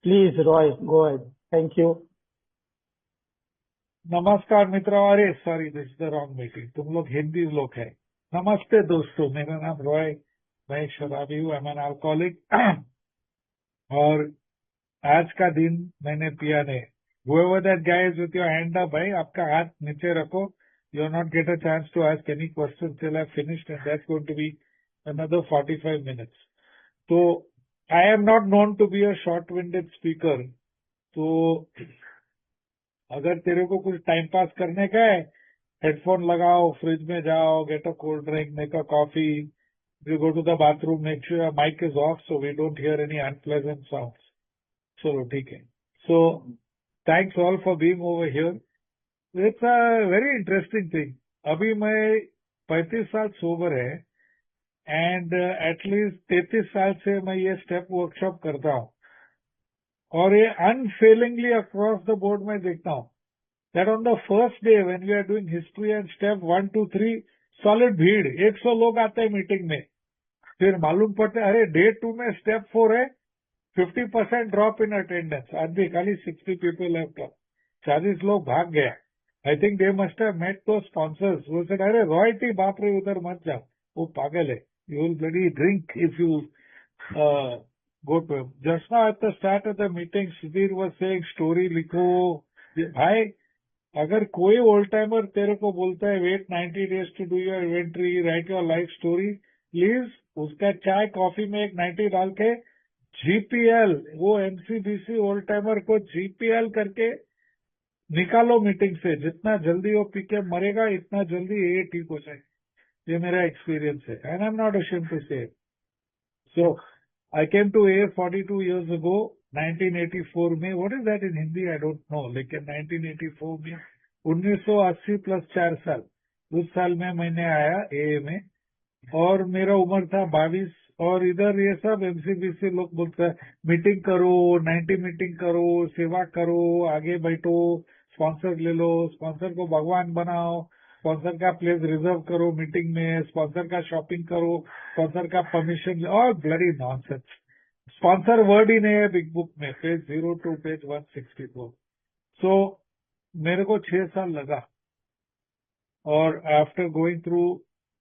Please, Roy, go ahead. Thank you. नमस्कार मित्रों। अरे sorry, this is the wrong meeting. तुम लोग हिंदी लोग हैं। नमस्ते दोस्तों, मेरा नाम रॉय, मैं एक शराबी हूँ, एम एन अल्कोहलिक। और आज का दिन मैंने पिया नहीं। Whoever that guy is with your hand up, भाई आपका हाथ नीचे रखो। You will not get a chance to ask any questions till I finished, and that's going to be another 45 minutes. So I am not known to be a short-winded speaker. तो अगर तेरे को कुछ टाइम पास करने का है, headphone लगाओ, fridge में जाओ, get a cold drink, make a coffee, you go to the bathroom, make sure your mic is off so we don't hear any unpleasant sounds. चलो ठीक है। So thanks all for being over here. It's a very interesting thing. अभी मैं 35 साल sober है, and at least 33 साल से मैं ये स्टेप वर्कशॉप करता हूँ, और ये अनफेलिंगली अक्रॉस द बोर्ड में देखता हूँ that on the first day when we are doing history and step 1 2 3 solid भीड़ 100 लोग आते हैं मीटिंग में। फिर मालूम पड़ता है अरे डे 2 में स्टेप 4 है, 50% ड्रॉप इन अटेंडेंस। आज भी खाली 60 पीपल लेफ्ट। 40 लोग भाग गया। I think they must have met दो स्पॉन्सर्स। वो सेड अरे रॉयल्टी बाप रे उधर मत जाओ, वो पागल है, you will bloody drink if you go to. Just now at the start of the meeting Sudhir was saying story लिखो। भाई अगर कोई ओल्ड टाइमर तेरे को बोलता है wait 90 days to do your inventory, right your life story, please उसका चाय कॉफी में एक 90 डाल के जीपीएल, वो एमसीबीसी ओल्ड टाइमर को जीपीएल करके निकालो मीटिंग से। जितना जल्दी वो पी के मरेगा इतना जल्दी ये ठीक हो जाए। ये मेरा एक्सपीरियंस है, and I am not ashamed to say. So I came to a 42 years ago 1984 में। What is that in Hindi I don't know, लेकिन 1984 में 1980 प्लस 4 साल, उस साल में मैंने आया ए में, और मेरा उम्र था 22। और इधर ये सब एमसीबीसी लोग बोलते हैं मीटिंग करो, 90 मीटिंग करो, सेवा करो, आगे बैठो, स्पॉन्सर ले लो, स्पॉन्सर को भगवान बनाओ, स्पॉन्सर का प्लेस रिजर्व करो मीटिंग में, स्पॉन्सर का शॉपिंग करो, स्पॉन्सर का परमिशन, और ब्लडी नॉनसेंस। स्पॉन्सर वर्ड ही नहीं है बिग बुक में, पेज 02 पेज 164। सो मेरे को 6 साल लगा, और after going through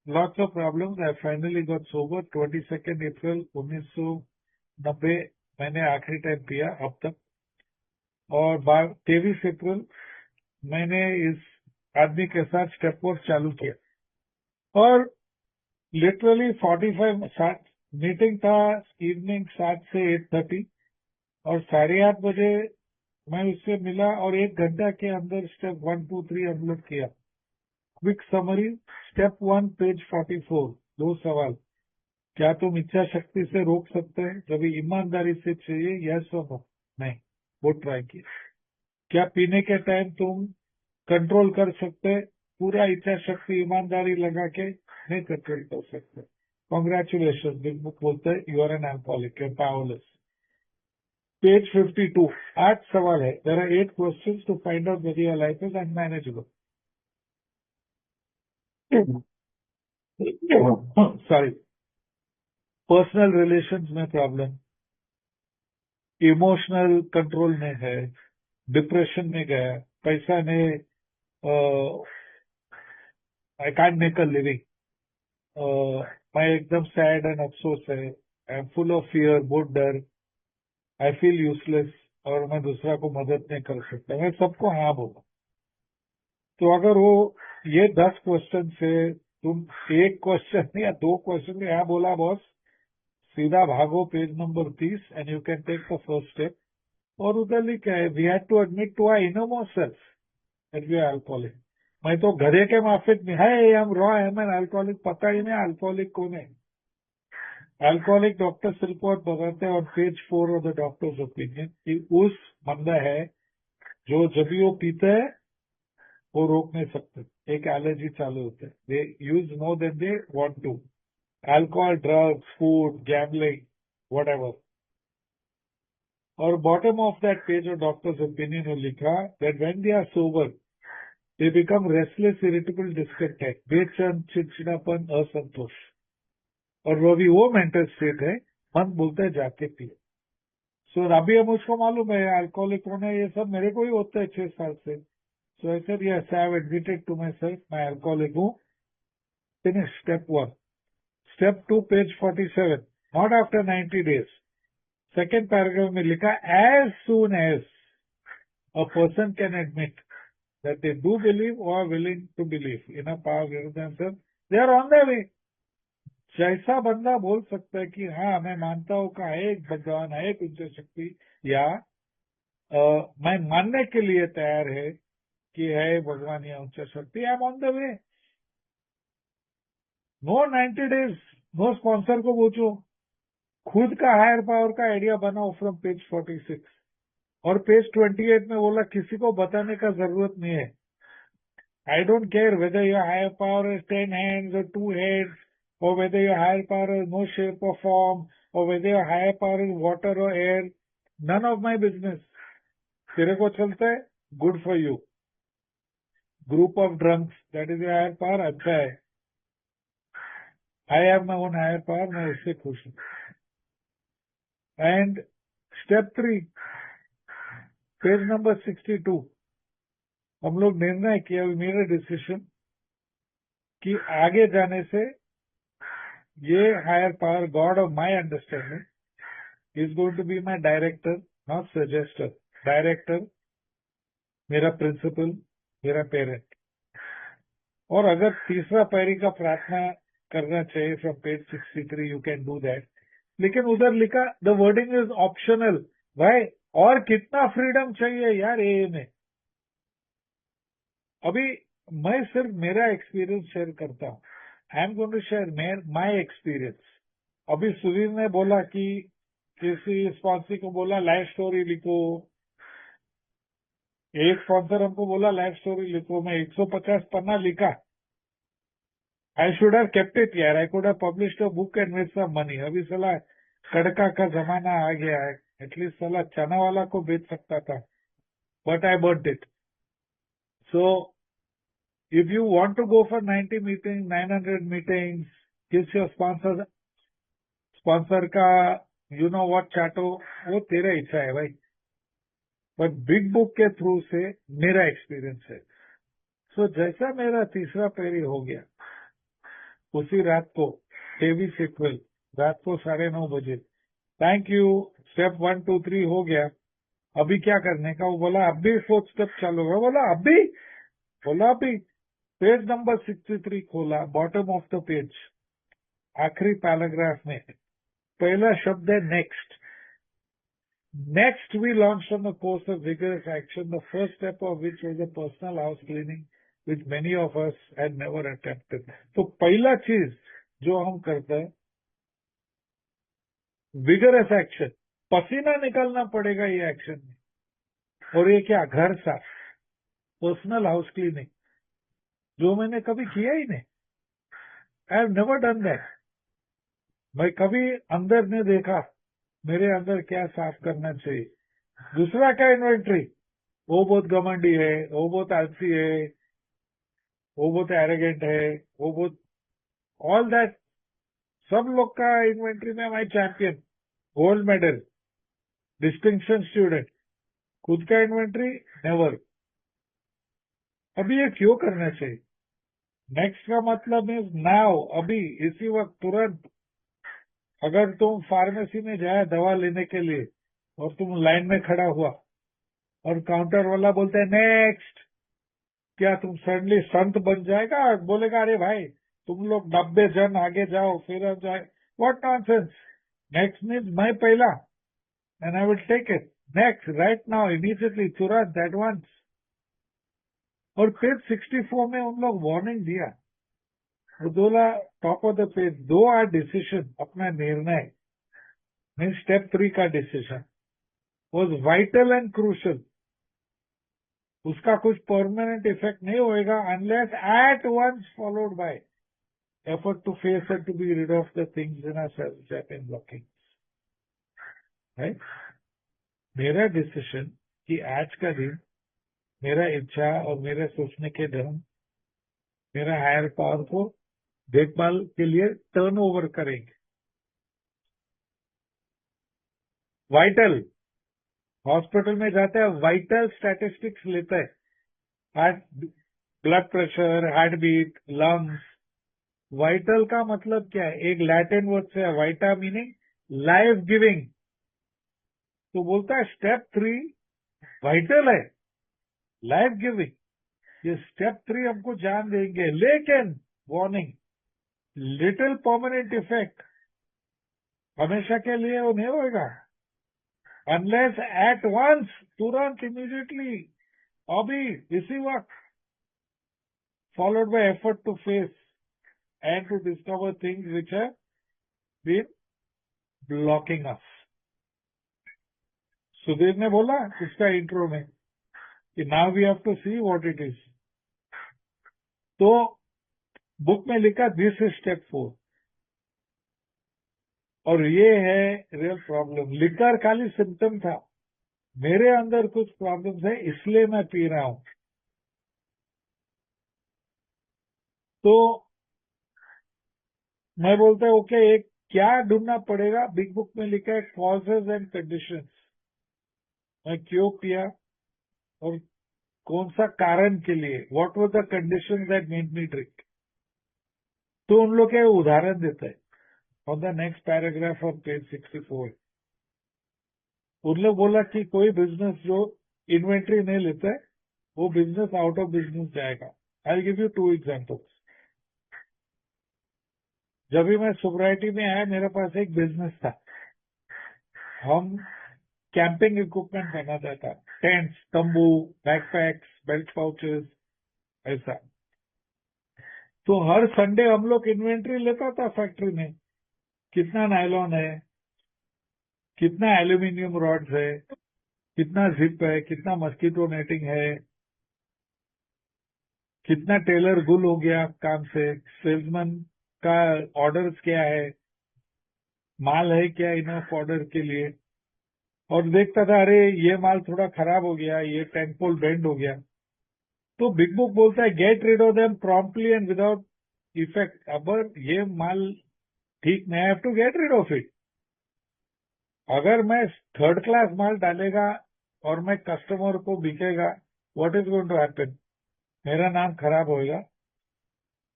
lots of problems I finally got sober. 22 अप्रैल 1990 मैंने आखिरी टाइम पिया अब तक, और 23 अप्रैल मैंने इस आदमी के साथ स्टेप वर्क चालू किया। और लिटरली 45 मीटिंग था, इवनिंग 7 से 8:30, और 8:30 बजे मैं उससे मिला, और 1 घंटा के अंदर स्टेप 1 2 3 हम लोग किया। Quick summary. स्टेप 1 पेज 44, 2 सवाल। क्या तुम इच्छा शक्ति से रोक सकते हैं? कभी ईमानदारी से चाहिए, यस और नो? नहीं, वो ट्राई किया। क्या पीने के टाइम तुम कंट्रोल कर सकते हैं? पूरा इच्छा शक्ति ईमानदारी लगा के नहीं कंट्रोल कर सकते। कॉन्ग्रेचुलेशन, बिग बुक बोलते हैं you are an alcoholic, you are powerless. Page 52, 8 सवाल है। There are 8 questions to find out whether your life is unmanageable. Sorry. Personal relations में प्रॉब्लम, इमोशनल कंट्रोल में है, डिप्रेशन में गया, पैसा ने, I can't make a living, मैं एकदम सैड एंड अफसोस है, I am full of fear, बहुत डर, आई फील यूजलेस, और मैं दूसरा को मदद नहीं कर सकता। मैं सबको हाँ बोला। तो अगर वो ये 10 क्वेश्चन से तुम एक क्वेश्चन या 2 क्वेश्चन में हाँ बोला बॉस, सीधा भागो page number 30 and you can take the first step. और उधर लिखा है we had to admit to our innermost self that we are alcoholic. मैं तो गधे के माफिक में है, हम रॉ है, मैं अल्कोहलिक, पता ही नहीं अल्कोहलिक कौन है। अल्कोहलिक डॉक्टर रिपोर्ट बताते हैं on page 4 of the doctors opinion कि उस बंदा है जो जब भी वो पीते है वो रोक नहीं सकते, एक एलर्जी चालू होता है, they use more than they want to, alcohol, drugs, food, gambling, whatever. और bottom of that page of doctors opinion में लिखा that when they are sober they become restless, irritable, discontent, बेचैन, चिड़चिड़ापन, असंतोष। और वो भी वो मेंटल स्टेट है, मन बोलता है जाके पिए। सो अभी मुझको मालूम है अल्कोहलिक होना ये सब मेरे को ही होता है 6 साल से. So I said yes I have admitted to myself मैं अल्कोहलिक हूँ. Finish step 1. Step 2 page 47. Not after 90 days. Second paragraph में लिखा as soon as a person can admit that they do believe or are willing to believe in a power greater than themselves, they are on their way. जैसा बंदा बोल सकता है कि हाँ मैं मानता हूँ कि है एक भगवान है एक उच्च शक्ति, या मैं मानने के लिए तैयार है कि है भगवान या उच्च शक्ति, I am on the way. No 90 days, no sponsor को पूछो, खुद का हायर पावर का आइडिया बनाओ फ्रॉम पेज 46. और पेज 28 में बोला किसी को बताने का जरूरत नहीं है. I don't care whether your higher power has 10 hands or 2 heads, or whether your higher power has no shape or form, or whether your higher power is water or air. None of my business. तेरे को चलता है, good for you. Group of drunks, that is your higher power, अच्छा है. I have my own higher power, मैं उससे खुश हूँ. And step 3, page number 62. हम लोग निर्णय किया, we made a decision कि आगे जाने से ये higher power god of my understanding is going to be my director, not suggester. Director, मेरा प्रिंसिपल, मेरा पेरेंट. और अगर तीसरा पैरी का प्रार्थना करना चाहिए from page 63, you can do that. लेकिन उधर लिखा द वर्डिंग इज ऑप्शनल. भाई और कितना फ्रीडम चाहिए यार ए में. अभी मैं सिर्फ मेरा एक्सपीरियंस शेयर करता हूँ. I am going to share my experience. अभी सुधीर ने बोला कि किसी स्पॉन्सर को बोला लाइफ स्टोरी लिखो. एक स्पॉन्सर हमको बोला लाइफ स्टोरी लिखो. मैं 150 पन्ना लिखा. I should have kept it यार. I could have published a book and made some money. अभी साला कड़का का जमाना आ गया है. एटलीस्ट साला चना वाला को बेच सकता था. But I burned it. So if you want to go for 90 meetings, 900 meetings, किस your sponsor का you know what chato, वो तेरा इच्छा है भाई. बट बिग बुक के थ्रू से मेरा एक्सपीरियंस है. सो जैसा मेरा तीसरा पेरी हो गया उसी रात को हेवी सीक्वल रात को 9:30 बजे. Thank you. स्टेप 1 2 3 हो गया. अभी क्या करने का. वो बोला अब भी 4th स्टेप चालू होगा. बोला अभी पेज नंबर 63 खोला. बॉटम ऑफ द पेज आखिरी पैराग्राफ में पहला शब्द है next. Next, we launched on the course of vigorous action, the first step of which was a personal house cleaning, which many of us had never attempted. तो पहला चीज जो हम करते हैं विगरस एक्शन. पसीना निकालना पड़ेगा ये एक्शन में. और ये क्या, घर साफ, पर्सनल हाउस क्लीनिंग, जो मैंने कभी किया ही नहीं. I have never done that. मैं कभी अंदर ने देखा मेरे अंदर क्या साफ करना चाहिए. दूसरा क्या, इन्वेंट्री. वो बहुत घमंडी है, वो बहुत आलसी है, वो बहुत एरोगेंट है, वो बहुत ऑल दैट. सब लोग का इन्वेंट्री में my champion, gold medal, distinction student. खुद का इन्वेंट्री नेवर. अभी ये क्यों करना चाहिए. नेक्स्ट का मतलब मीन्स नाउ, अभी इसी वक्त तुरंत. अगर तुम फार्मेसी में जाए दवा लेने के लिए और तुम लाइन में खड़ा हुआ और काउंटर वाला बोलता है नेक्स्ट, क्या तुम सडनली संत बन जाएगा. बोलेगा अरे भाई तुम लोग 90 जन आगे जाओ फिर जाए. What nonsense. नेक्स्ट मीन्स मैं पहला and I will take it. Next, right now, immediately, तुरंत, एट वंस. और पेज 64 में उन लोग वार्निंग दिया. बोला टॉप ऑफ द पेज, दो आर डिसीजन, अपना निर्णय मीन्स स्टेप 3 का decision was vital and crucial. उसका कुछ परमानेंट इफेक्ट नहीं होएगा unless at once followed by effort to face and to be rid of the things in ourselves that have been blocking. Right? मेरा decision कि आज का दिन मेरा इच्छा और मेरे सोचने के ढंग मेरा हायर पावर को देखभाल के लिए टर्न ओवर करेंगे. वाइटल हॉस्पिटल में जाते हैं, वाइटल स्टैटिस्टिक्स लेते हैं, heart, blood pressure, heart beat, lungs. Vital का मतलब क्या है? एक लैटिन वर्ड से है वाइटा, मीनिंग लाइफ गिविंग। तो बोलता है स्टेप 3 वाइटल है, लाइफ गिविंग। ये स्टेप 3 हमको जान देंगे, लेकिन वार्निंग, लिटिल परमानेंट इफेक्ट, हमेशा के लिए वो नहीं होगा, अनलेस एट वंस, तुरंत, इमीडिएटली, अभी इसी वक्त, followed by effort to face and to discover things which have been blocking us. Sudhir ने बोला उसका इंट्रो में कि now we have to see what it is. तो बुक में लिखा दिस इज स्टेप 4, और ये है रियल प्रॉब्लम। लिकर खाली सिम्टम था, मेरे अंदर कुछ प्रॉब्लम्स है, इसलिए मैं पी रहा हूं। तो मैं बोलता हूं ओके, एक क्या ढूंढना पड़ेगा? बिग बुक में लिखा है कॉजेज एंड कंडीशंस। मैं क्यों पिया और कौन सा कारण के लिए, what were the condition that made me drink. तो उन लोग के उदाहरण देते हैं on the next paragraph of page 64। उन लोग बोला कि कोई बिजनेस जो इन्वेंट्री नहीं लेता है, वो बिजनेस आउट ऑफ बिजनेस जाएगा। I give you 2 examples. जब भी मैं सोसाइटी में आया, मेरे पास एक बिजनेस था, हम कैंपिंग इक्विपमेंट बनाता था, टेंट्स, तंबू, बैकपैक्स, बेल्ट पाउचेस, ऐसा। तो हर संडे हम लोग इन्वेंट्री लेता था फैक्ट्री में, कितना नायलॉन है, कितना एल्यूमिनियम रॉड्स है, कितना जिप है, कितना मस्कीटो नेटिंग है, कितना टेलर गुल हो गया काम से, सेल्समैन का ऑर्डर्स क्या है, माल है क्या इनफ ऑर्डर के लिए। और देखता था अरे ये माल थोड़ा खराब हो गया, ये 10 पोल बेंड हो गया। तो बिग बुक बोलता है get rid of them promptly and without effect. अगर ये माल ठीक नहीं, I have to get rid of it. अगर मैं थर्ड क्लास माल डालेगा और मैं कस्टमर को बिकेगा, what is going to happen? मेरा नाम खराब होएगा,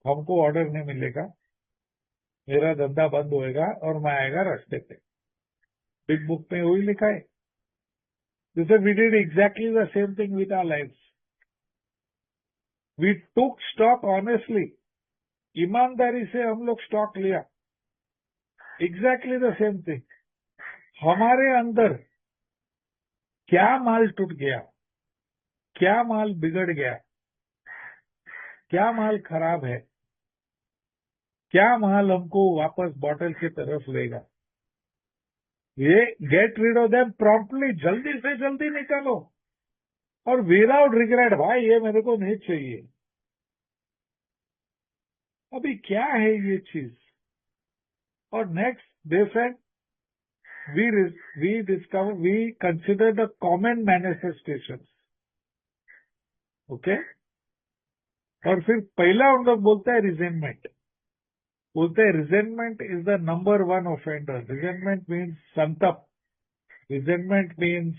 हमको ऑर्डर नहीं मिलेगा, मेरा धंधा बंद होएगा और मैं आएगा रास्ते पे। बिग बुक में वही लिखा है। जैसे we did exactly the same thing with our life. We took stock honestly, ईमानदारी से हम लोग स्टॉक लिया। Exactly the same thing. हमारे अंदर क्या माल टूट गया, क्या माल बिगड़ गया, क्या माल खराब है, क्या माल हमको वापस बॉटल की तरफ लेगा, ये get rid of them promptly, जल्दी से जल्दी निकालो और विदाउट रिग्रेट। भाई ये मेरे को नहीं चाहिए। अभी क्या है ये चीज? और next they said we consider the common manifestations. Okay. और फिर पहला उन लोग बोलता है रिजेंटमेंट। बोलते हैं resentment is the number 1 offender. Resentment means संतप। रिजेंटमेंट मीन्स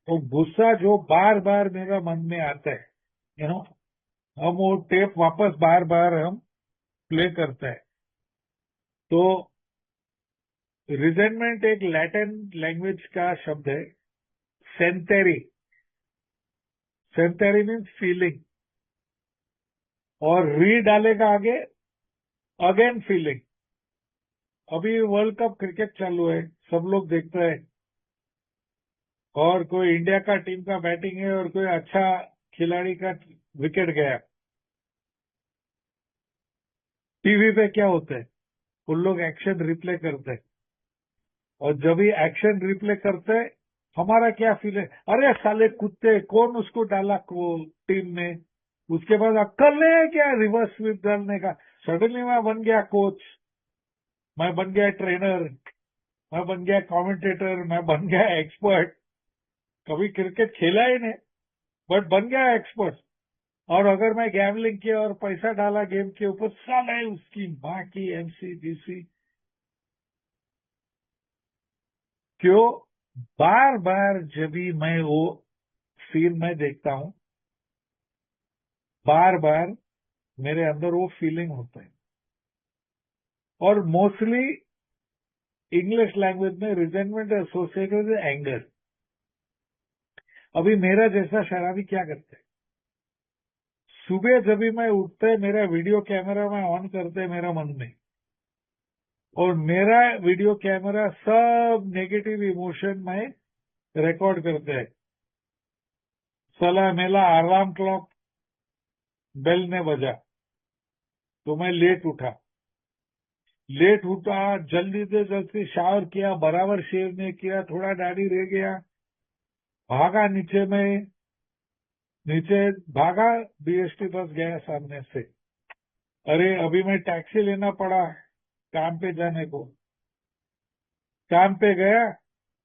वो गुस्सा जो बार बार मेरा मन में आता है, यू नो, हम वो टेप वापस बार बार हम प्ले करते हैं। तो रिजेंटमेंट एक लैटिन लैंग्वेज का शब्द है, सेंटेरी। सेंटेरी मीन्स फीलिंग, और री डालेगा आगे, अगेन फीलिंग। अभी वर्ल्ड कप क्रिकेट चालू है, सब लोग देखते हैं, और कोई इंडिया का टीम का बैटिंग है और कोई अच्छा खिलाड़ी का विकेट गया, टीवी पे क्या होता है, उन लोग एक्शन रिप्ले करते हैं। और जब भी एक्शन रिप्ले करते हैं, हमारा क्या फील है? अरे साले कुत्ते, कौन उसको डाला को टीम में? उसके बाद अक्कल नहीं है क्या रिवर्स स्वीप डालने का? सडनली मैं बन गया कोच, मैं बन गया ट्रेनर, मैं बन गया कमेंटेटर, मैं बन गया एक्सपर्ट। कभी क्रिकेट खेला ही नहीं, बट बन गया एक्सपर्ट। और अगर मैं गैमलिंग किया और पैसा डाला गेम के ऊपर, साले उसकी माँ की एमसीडीसी। क्यों? बार बार जब भी मैं वो सीन में देखता हूं, बार बार मेरे अंदर वो फीलिंग होता है। और मोस्टली इंग्लिश लैंग्वेज में रिजेंटमेंट एसोसिएटेड विद एंगर। अभी मेरा जैसा शराबी क्या करते हैं, सुबह जब भी मैं उठते मेरा वीडियो कैमरा में ऑन करते मेरा मन में, और मेरा वीडियो कैमरा सब नेगेटिव इमोशन में रिकॉर्ड करते हैं। साला मेरा अलार्म क्लॉक बेल ने बजा तो मैं लेट उठा, जल्दी से जल्दी शावर किया, बराबर शेव नहीं किया, थोड़ा दाढ़ी रह गया, भागा नीचे भागा, बीएसटी बस गया सामने से। अरे अभी मैं टैक्सी लेना पड़ा काम पे जाने को। काम पे गया,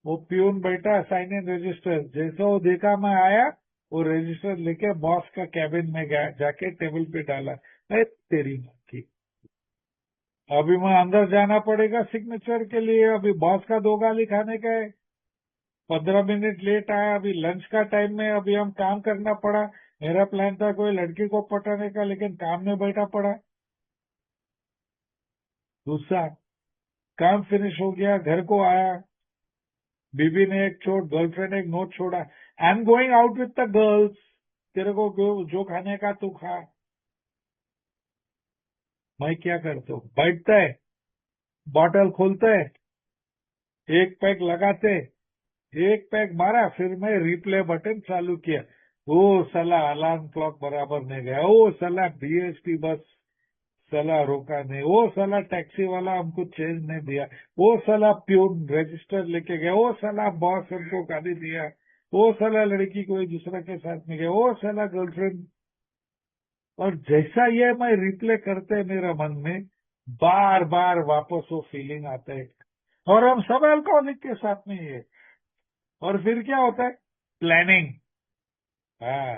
वो प्यून बैठा साइन इन रजिस्टर, जैसे वो देखा मैं आया, वो रजिस्टर लेके बॉस का कैबिन में गया, जाके टेबल पे डाला। अरे तेरी माँ की, अभी मैं अंदर जाना पड़ेगा सिग्नेचर के लिए, अभी बॉस का दो गाली खाने का है। 15 मिनट लेट आया, अभी लंच का टाइम में अभी हम काम करना पड़ा। मेरा प्लान था कोई लड़की को पटाने का, लेकिन काम में बैठा पड़ा। दूसरा काम फिनिश हो गया, घर को आया, बीबी ने एक चोट, गर्लफ्रेंड एक नोट छोड़ा, आई am going out with the girls, तेरे को जो खाने का तू खा। मैं क्या करता हूँ, बैठता है, बॉटल खोलता है, एक पैक लगाते, एक पैक मारा, फिर मैं रिप्ले बटन चालू किया। वो साला अलार्म क्लॉक बराबर नहीं गया, वो साला बीएसटी बस साला रोका नहीं, वो साला टैक्सी वाला हमको चेंज नहीं दिया, वो साला प्यून रजिस्टर लेके गया, वो साला बॉस हमको गाली दिया, वो साला लड़की कोई दूसरा के साथ में गया, वो साला गर्लफ्रेंड। और जैसा ये मैं रिप्ले करते मेरा मन में बार बार वापस वो फीलिंग आता है। और हम सब अल्कोहलिक के साथ में ये। और फिर क्या होता है, प्लानिंग। हाँ,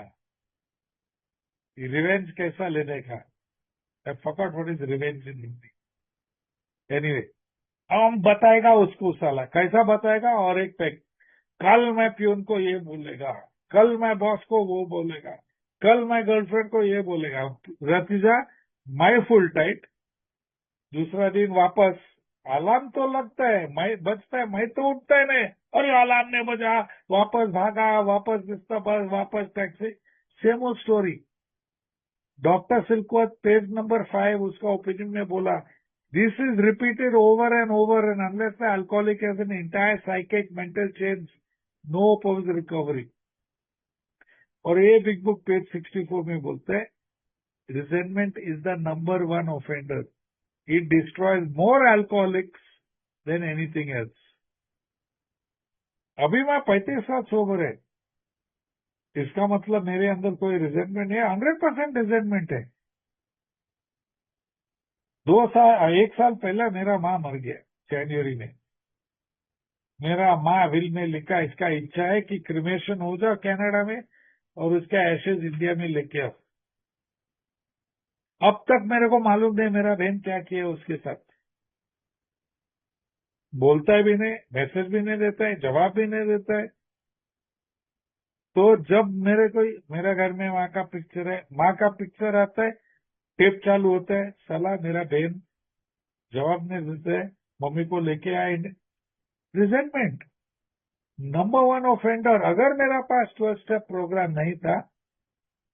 रिवेंज कैसा लेने का। I forgot what is revenge in Hindi. Anyway, हम बताएगा उसको साला कैसा बताएगा, और एक पैक, कल मैं प्यून को ये बोलेगा, कल मैं बॉस को वो बोलेगा, कल मैं गर्लफ्रेंड को ये बोलेगा। नतीजा मैं फुल टाइट। दूसरा दिन वापस, अलार्म तो लगता है, मैं बजता है, मैं तो उठता है नहीं, अरे अलार्म ने बजा, वापस भागा, वापस बिस्तर बस, वापस taxi. Same old story. Doctor Silkworth page number 5 उसका ओपिनियन में बोला, this is repeated over and unless the alcoholic has an entire psychic mental change, no post recovery. और ये बिग बुक पेज 64 में बोलते हैं, resentment is the number 1 offender, it destroys more alcoholics than anything else. अभी मैं 35 साल sober है, इसका मतलब मेरे अंदर कोई रिजेंटमेंट है? 100% रिजेंटमेंट है। 2 साल 1 साल पहले मेरा माँ मर गया जनवरी में। मेरा माँ विल में लिखा, इसका इच्छा है कि क्रिमेशन हो जाए कनाडा में और उसका एशेज इंडिया में लेके आओ। अब तक मेरे को मालूम नहीं मेरा बहन क्या किया उसके साथ। बोलता है भी नहीं, मैसेज भी नहीं देता है, जवाब भी नहीं देता है। तो जब मेरे घर में माँ का पिक्चर है, माँ का पिक्चर आता है, टेप चालू होता है, साला मेरा बहन जवाब नहीं देता है, मम्मी को लेके आए। Resentment number 1 offender. अगर मेरा पास 12 स्टेप प्रोग्राम नहीं था,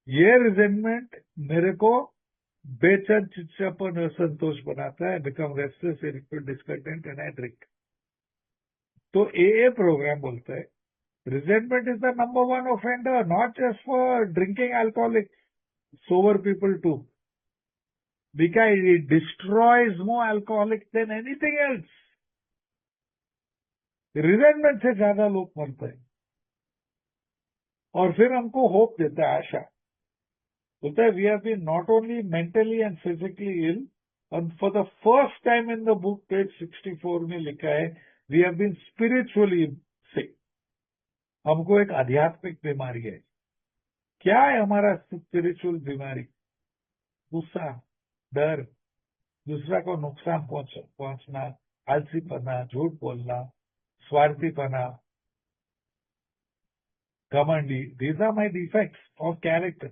ये रिजेंटमेंट मेरे को बेचैन, चिड़चिड़ापन और संतोष बनाता है, become restless, irritable, discontent and I drink. तो ए प्रोग्राम बोलता है, resentment is the number 1 offender, not just for drinking alcoholic, sober people too, because it destroys more alcoholics than anything else. Resentment से ज्यादा लोग मरते हैं। और फिर हमको होप देता है, आशा बोलता है, we have been not only mentally and physically ill, and for the first time in the book page 64 में लिखा है, we have been spiritually sick. हमको एक आध्यात्मिक बीमारी है। क्या है हमारा स्पिरिचुअल बीमारी? गुस्सा, डर, दूसरा को नुकसान पहुंचना, आलसीपना, झूठ बोलना, स्वार्थीपना, घमंडी, these are my defects of character.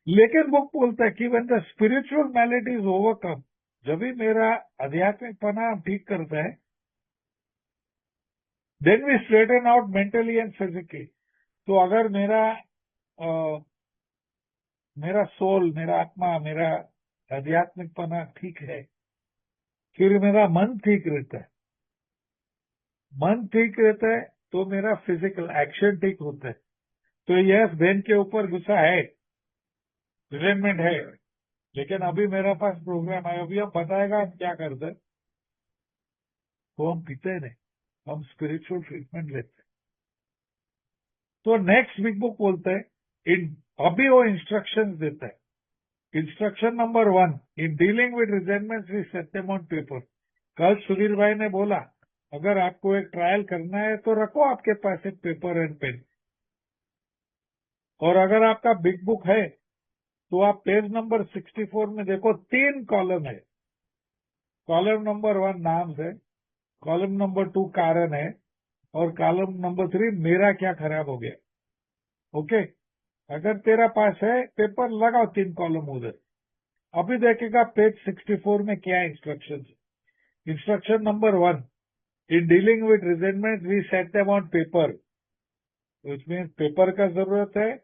लेकिन बुक बोलता है कि when the spiritual malady is overcome, जब भी मेरा आध्यात्मिकपना ठीक करता है, then we straighten out mentally and physically. तो अगर मेरा सोल, मेरा आत्मा, मेरा आध्यात्मिकपना ठीक है, फिर मेरा मन ठीक रहता है, मन ठीक रहता है तो मेरा फिजिकल एक्शन ठीक होता है. तो यस, बहन के ऊपर गुस्सा है, रिजेंटमेंट है, लेकिन अभी मेरे पास प्रोग्राम है, अभी हम बताएगा हम क्या करते हैं. तो हम पीते नहीं, हम स्पिरिचुअल ट्रीटमेंट लेते हैं. तो नेक्स्ट बिग बुक बोलते हैं अभी वो इंस्ट्रक्शंस देता है. Instruction number 1, in dealing with resentments we set them on paper. कल सुधीर भाई ने बोला अगर आपको एक ट्रायल करना है तो रखो आपके पास एक पेपर एंड पेन. और अगर आपका बिग बुक है तो आप पेज नंबर 64 में देखो 3 कॉलम है. कॉलम नंबर 1 नाम है, कॉलम नंबर 2 कारण है, और कॉलम नंबर 3 मेरा क्या खराब हो गया. ओके, अगर तेरा पास है पेपर लगाओ 3 कॉलम उधर. अभी देखेगा पेज 64 में क्या instruction. Instruction number 1, in dealing with resentment we set them on paper. Which means paper का जरूरत है,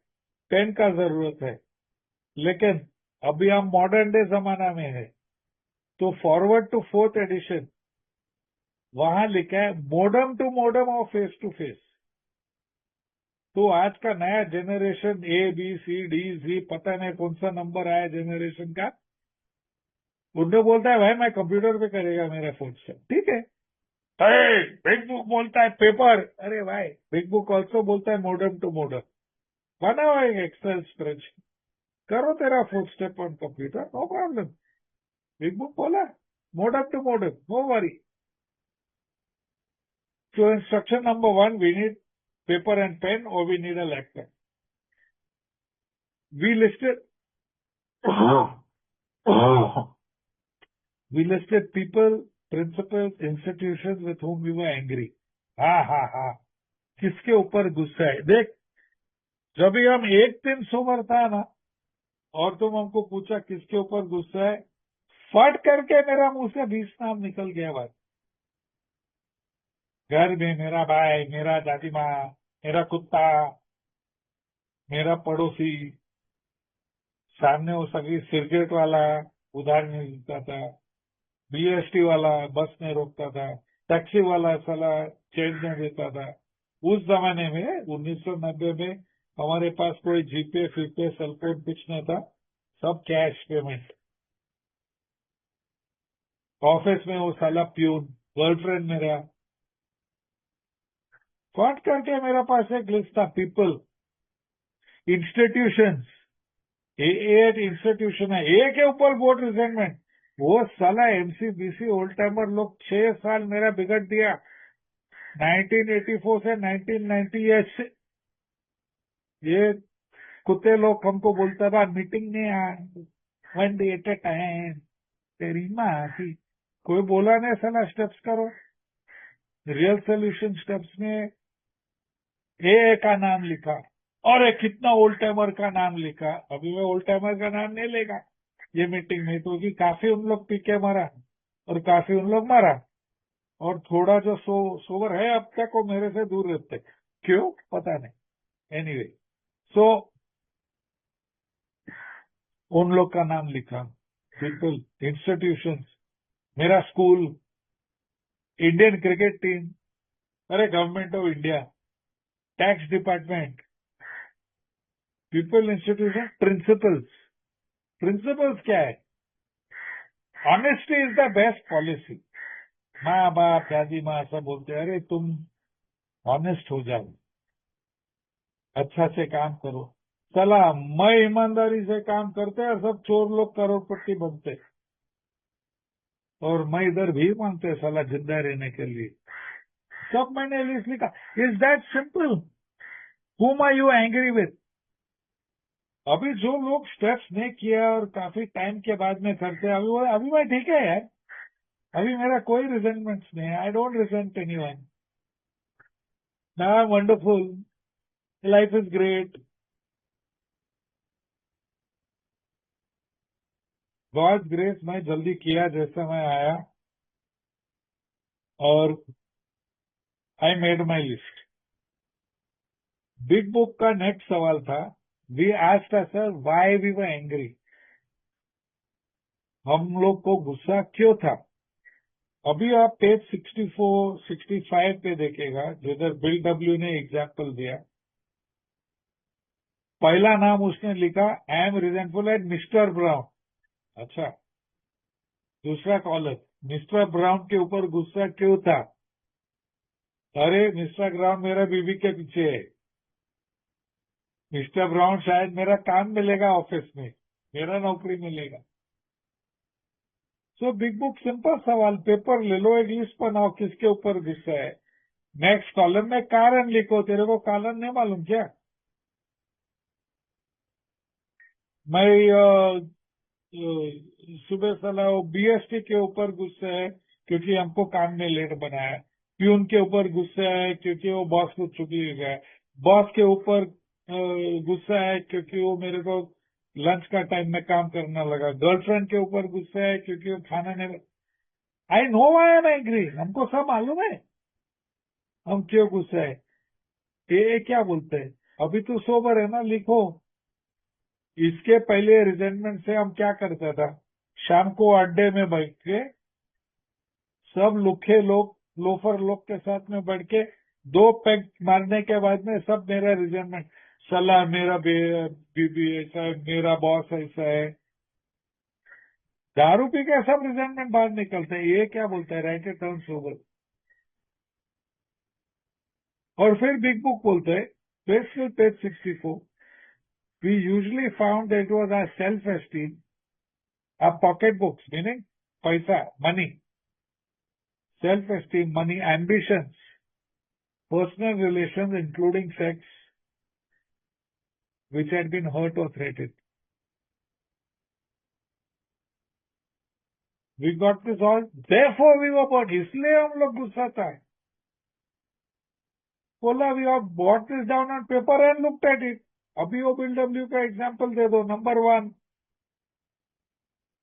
पेन का जरूरत है. लेकिन अभी हम मॉडर्न डे जमाना में है, तो फॉरवर्ड टू 4th एडिशन वहां लिखा है मोडम टू मोडम और फेस टू फेस. तो आज का नया जनरेशन ABCD पता नहीं कौन सा नंबर आया जनरेशन का, उन्हें बोलता है भाई मैं कंप्यूटर पे करेगा मेरा फोन से. ठीक है, बिग बुक बोलता है पेपर. अरे भाई, बिग बुक ऑल्सो बोलता है मोडम टू मोडम. बनाओ एक एक्सेल स्प्रेडशीट, करो तेरा full step on computer, no problem. Big book बोला मोडम टू मोडम, no worry. So instruction number 1, we need paper and pen or we need a laptop. We listed people, principals, institutions with whom we were angry. हाँ, किसके ऊपर गुस्सा है. देख, जब भी हम एक दिन सोबर था ना और तुम हमको पूछा किसके ऊपर गुस्सा है, फट करके मेरा मुंह से 20 नाम निकल गया. बात घर में मेरा भाई, मेरा दादी माँ, मेरा कुत्ता, मेरा पड़ोसी, सामने वो सभी सिगरेट वाला उधार नहीं देता था, BST वाला बस नहीं रोकता था, टैक्सी वाला साला चेंज नहीं देता था. उस जमाने में 1990 में हमारे पास कोई जीपे फीपे सेलफोन कुछ नहीं था, सब कैश पेमेंट. ऑफिस में वो साला प्यून गर्लफ्रेंड मेरा. कॉट करके मेरे पास एक लिस्ट था. पीपल, इंस्टीट्यूशंस, एक इंस्टीट्यूशन है, ए के ऊपर बोर्ड रिजेंटमेंट. वो साला MCBC ओल्ड टाइमर लोग 6 साल मेरा बिगड़ दिया. 1984 से 1998 से ये कुत्ते लोग हमको बोलता था मीटिंग में आ, one day at a time. तेरी माँ की कोई बोला नहीं साला स्टेप्स करो. रियल सोल्यूशन स्टेप्स में ए का नाम लिखा और एक कितना ओल्ड टाइमर का नाम लिखा. अभी मैं ओल्ड टाइमर का नाम नहीं लेगा ये मीटिंग में, क्योंकि काफी उन लोग पीके मरा और काफी उन लोग मरा, और थोड़ा जो सोवर है अब तक वो मेरे से दूर रहते. क्यों पता नहीं. एनीवे, सो उन लोग का नाम लिखा. पीपल, इंस्टीट्यूशंस, मेरा स्कूल, इंडियन क्रिकेट टीम, अरे government of India, tax department, people, institution, principles. Principles क्या है? Honesty is the best policy. माँ बाप दादी माँ सब बोलते हैं अरे तुम ऑनेस्ट हो जाओ, अच्छा से काम करो. चला मैं ईमानदारी से काम करते और सब चोर लोग करोड़पति बनते, और मैं इधर भी मांगते साला जिंदा रहने के लिए. सब मैंने लिस्ट लिखा. Is that simple. Whom are you angry with? अभी जो लोग स्टेप्स नहीं किया और काफी टाइम के बाद में करते, अभी मैं ठीक है यार, अभी मेरा कोई रिजेंटमेंट्स नहीं है. I don't resent anyone. Now I am wonderful. Life is great. God grace मैं जल्दी किया जैसे मैं आया, और I made my list. Big book का नेक्स्ट सवाल था, we asked sir why we were angry. हम लोग को गुस्सा क्यों था. अभी आप पेज 64, 65 पे देखेगा, जिधर बिल डब्ल्यू ने एग्जाम्पल दिया. पहला नाम उसने लिखा, I am resentful at mister Brown. अच्छा. दूसरा कॉलर, मिस्टर ब्राउन के ऊपर गुस्सा क्यों था. अरे मिस्टर ब्राउन मेरा बीवी के पीछे है. मिस्टर ब्राउन शायद मेरा काम मिलेगा ऑफिस में, मेरा नौकरी मिलेगा. सो बिग बुक सिंपल सवाल, पेपर ले लो, एक लिस्ट बनाओ किसके ऊपर गुस्सा है. नेक्स्ट कॉलम में कारण लिखो. तेरे को कारण नहीं मालूम क्या. मैं सुबह साला बीएसटी के ऊपर गुस्सा है क्योंकि हमको काम में लेट बनाया. प्यून के ऊपर गुस्सा है क्योंकि वो बॉस को छुट्टी दे गया. बॉस के ऊपर गुस्सा है क्योंकि वो मेरे को लंच का टाइम में काम करना लगा. गर्लफ्रेंड के ऊपर गुस्सा है क्योंकि वो खाना नहीं. I know I am angry. हमको सब मालूम है हम क्यों गुस्सा है. ये क्या बोलते हैं. अभी तो सोबर है ना, लिखो. इसके पहले रिजेंटमेंट से हम क्या करता था, शाम को अड्डे में बैठ के सब लुखे लोग, लोफर लोग के साथ में बैठ के 2 पैक मारने के बाद में सब मेरा रिजेंटमेंट, सलाह मेरा बीबी ऐसा है, मेरा बॉस ऐसा है. दारू पी के सब रिजेंटमेंट बाहर निकलते हैं. ये क्या बोलता है, राइट ए टर्न सोबर. और फिर बिग बुक बोलते हैं, page 64, we usually found that was our self esteem, our pocketbooks, meaning paisa, money, self-esteem, money, ambitions, personal relations, including sex, which had been hurt or threatened. We got this all, therefore we were bought. इसलिए हम लोग गुस्सा था. बोला, we have bought this down on paper and looked at it. अभी वो bill W का example दे दो. नंबर 1,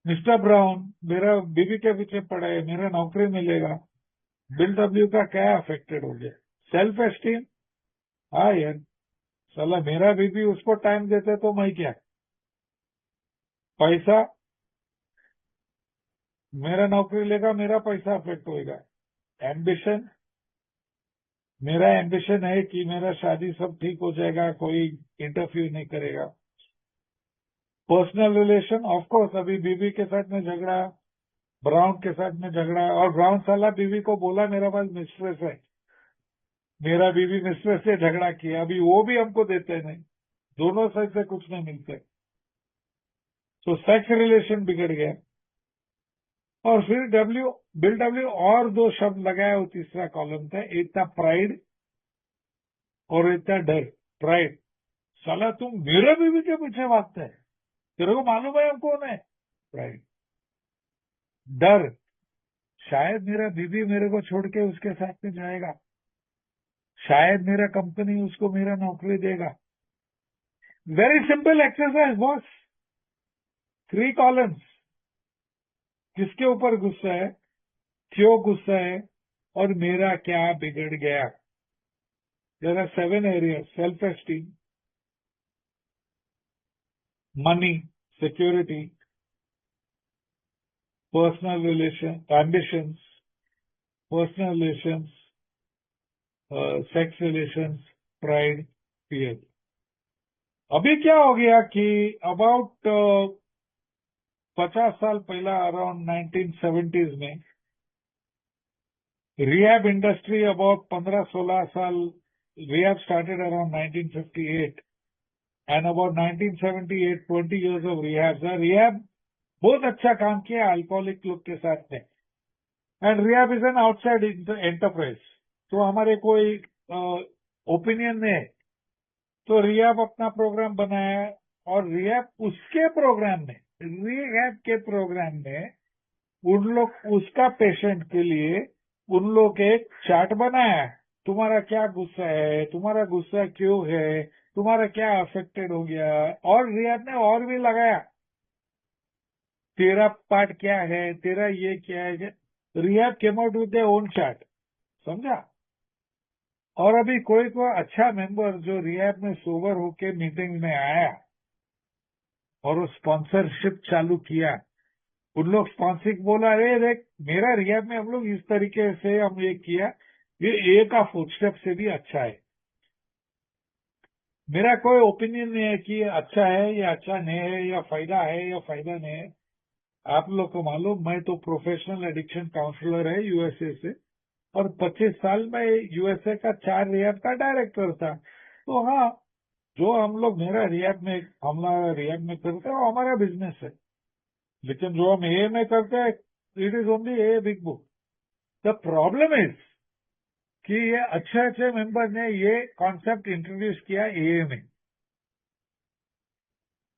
मिस्टर ब्राउन मेरा बीवी के पीछे पड़ा है, मेरा नौकरी मिलेगा. बिल डब्ल्यू का क्या अफेक्टेड हो गया. Self esteem. हाँ यार, साला मेरा बीबी उसको टाइम देते तो मैं क्या. पैसा, मेरा नौकरी लेगा, मेरा पैसा अफेक्ट होएगा. एम्बिशन, मेरा एम्बिशन है कि मेरा शादी सब ठीक हो जाएगा, कोई इंटरफियर नहीं करेगा. पर्सनल रिलेशन, ऑफ कोर्स अभी बीवी के साथ में झगड़ा, ब्राउन के साथ में झगड़ा, और ब्राउन साला बीवी को बोला मेरा पास मिस्ट्रेस है. मेरा बीवी मिस्ट्रेस से झगड़ा किया, अभी वो भी हमको देते नहीं, दोनों साइड से कुछ नहीं मिलते. तो सेक्स रिलेशन बिगड़ गया. और फिर बिल डब्ल्यू और 2 शब्द लगाया, वो तीसरा कॉलम था. एक था प्राइड और एक था डर. प्राइड, साला तुम मेरे बीवी के पीछे भागते हैं, तेरे को मालूम है हम कौन है. प्राइड. डर, शायद मेरा बीवी मेरे को छोड़ के उसके साथ में जाएगा, शायद मेरा कंपनी उसको मेरा नौकरी देगा. Very simple exercise boss. 3 columns. किसके ऊपर गुस्सा है, क्यों गुस्सा है, और मेरा क्या बिगड़ गया. There are 7 areas. Self esteem, money, security, personal relation, ambitions, personal relations, sex relations, pride, fear. अभी क्या हो गया कि अबाउट 50 साल पहला, अराउंड 1970s में, रिहैब इंडस्ट्री अबाउट 15-16 साल, rehab started around 1958, and about 1978, 20 years of rehab. Rehab बहुत अच्छा काम किया अल्कोहलिक लोग के साथ में. And rehab is an outside enterprise. तो हमारे कोई ओपिनियन में है, तो रिहैब अपना प्रोग्राम बनाया, और रिहैब उसके प्रोग्राम में, रिहैब के प्रोग्राम में उन लोग उसका पेशेंट के लिए उन लोग एक चार्ट बनाया, तुम्हारा क्या गुस्सा है, तुम्हारा गुस्सा क्यों है, तुम्हारा क्या अफेक्टेड हो गया, और रियाद ने और भी लगाया, तेरा पार्ट क्या है, तेरा ये क्या है। Riyadh came out with own chart, समझा। और अभी कोई अच्छा मेंबर जो रियाद में सोबर होके मीटिंग में आया और वो स्पॉन्सरशिप चालू किया, उन लोग स्पॉन्सरिंग बोला, अरे देख मेरा रियाद में हम लोग इस तरीके से हम ये किया, ये ए का फुटस्टेप से भी अच्छा है। मेरा कोई ओपिनियन नहीं है कि ये अच्छा है या अच्छा नहीं है, या फायदा है या फायदा नहीं है। आप लोग को मालूम, मैं तो प्रोफेशनल एडिक्शन काउंसलर है यूएसए से, और 25 साल में यूएसए का 4 रियाद का डायरेक्टर था। तो हाँ, जो हम लोग मेरा रियाद में हमारा रियाद में करते हैं वो हमारा बिजनेस है, लेकिन जो हम ए में करते हैं it is only a big book. The problem is कि ये अच्छे अच्छे मेंबर ने ये कॉन्सेप्ट इंट्रोड्यूस किया ए में,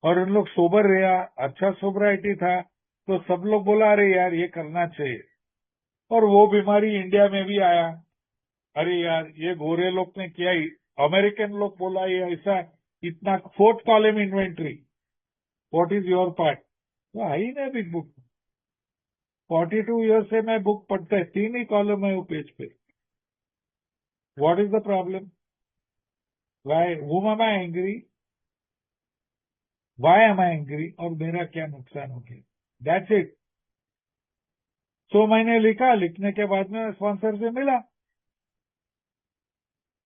और उन लोग सोबर रहा, अच्छा सोबराइटी था, तो सब लोग बोला अरे यार ये करना चाहिए। और वो बीमारी इंडिया में भी आया, अरे यार ये गोरे लोग ने किया ही, अमेरिकन लोग बोला ये ऐसा, इतना 4th column inventory, what is your part, तो आई ना बिग बुक। 42 ईयर से मैं बुक पढ़ता है, 3 ही कॉलम है वो पेज पे। What is the problem, why whom am I angry, why am I angry, और मेरा क्या नुकसान हो गया, दैट्स इट। सो मैंने लिखा, लिखने के बाद में स्पॉन्सर से मिला,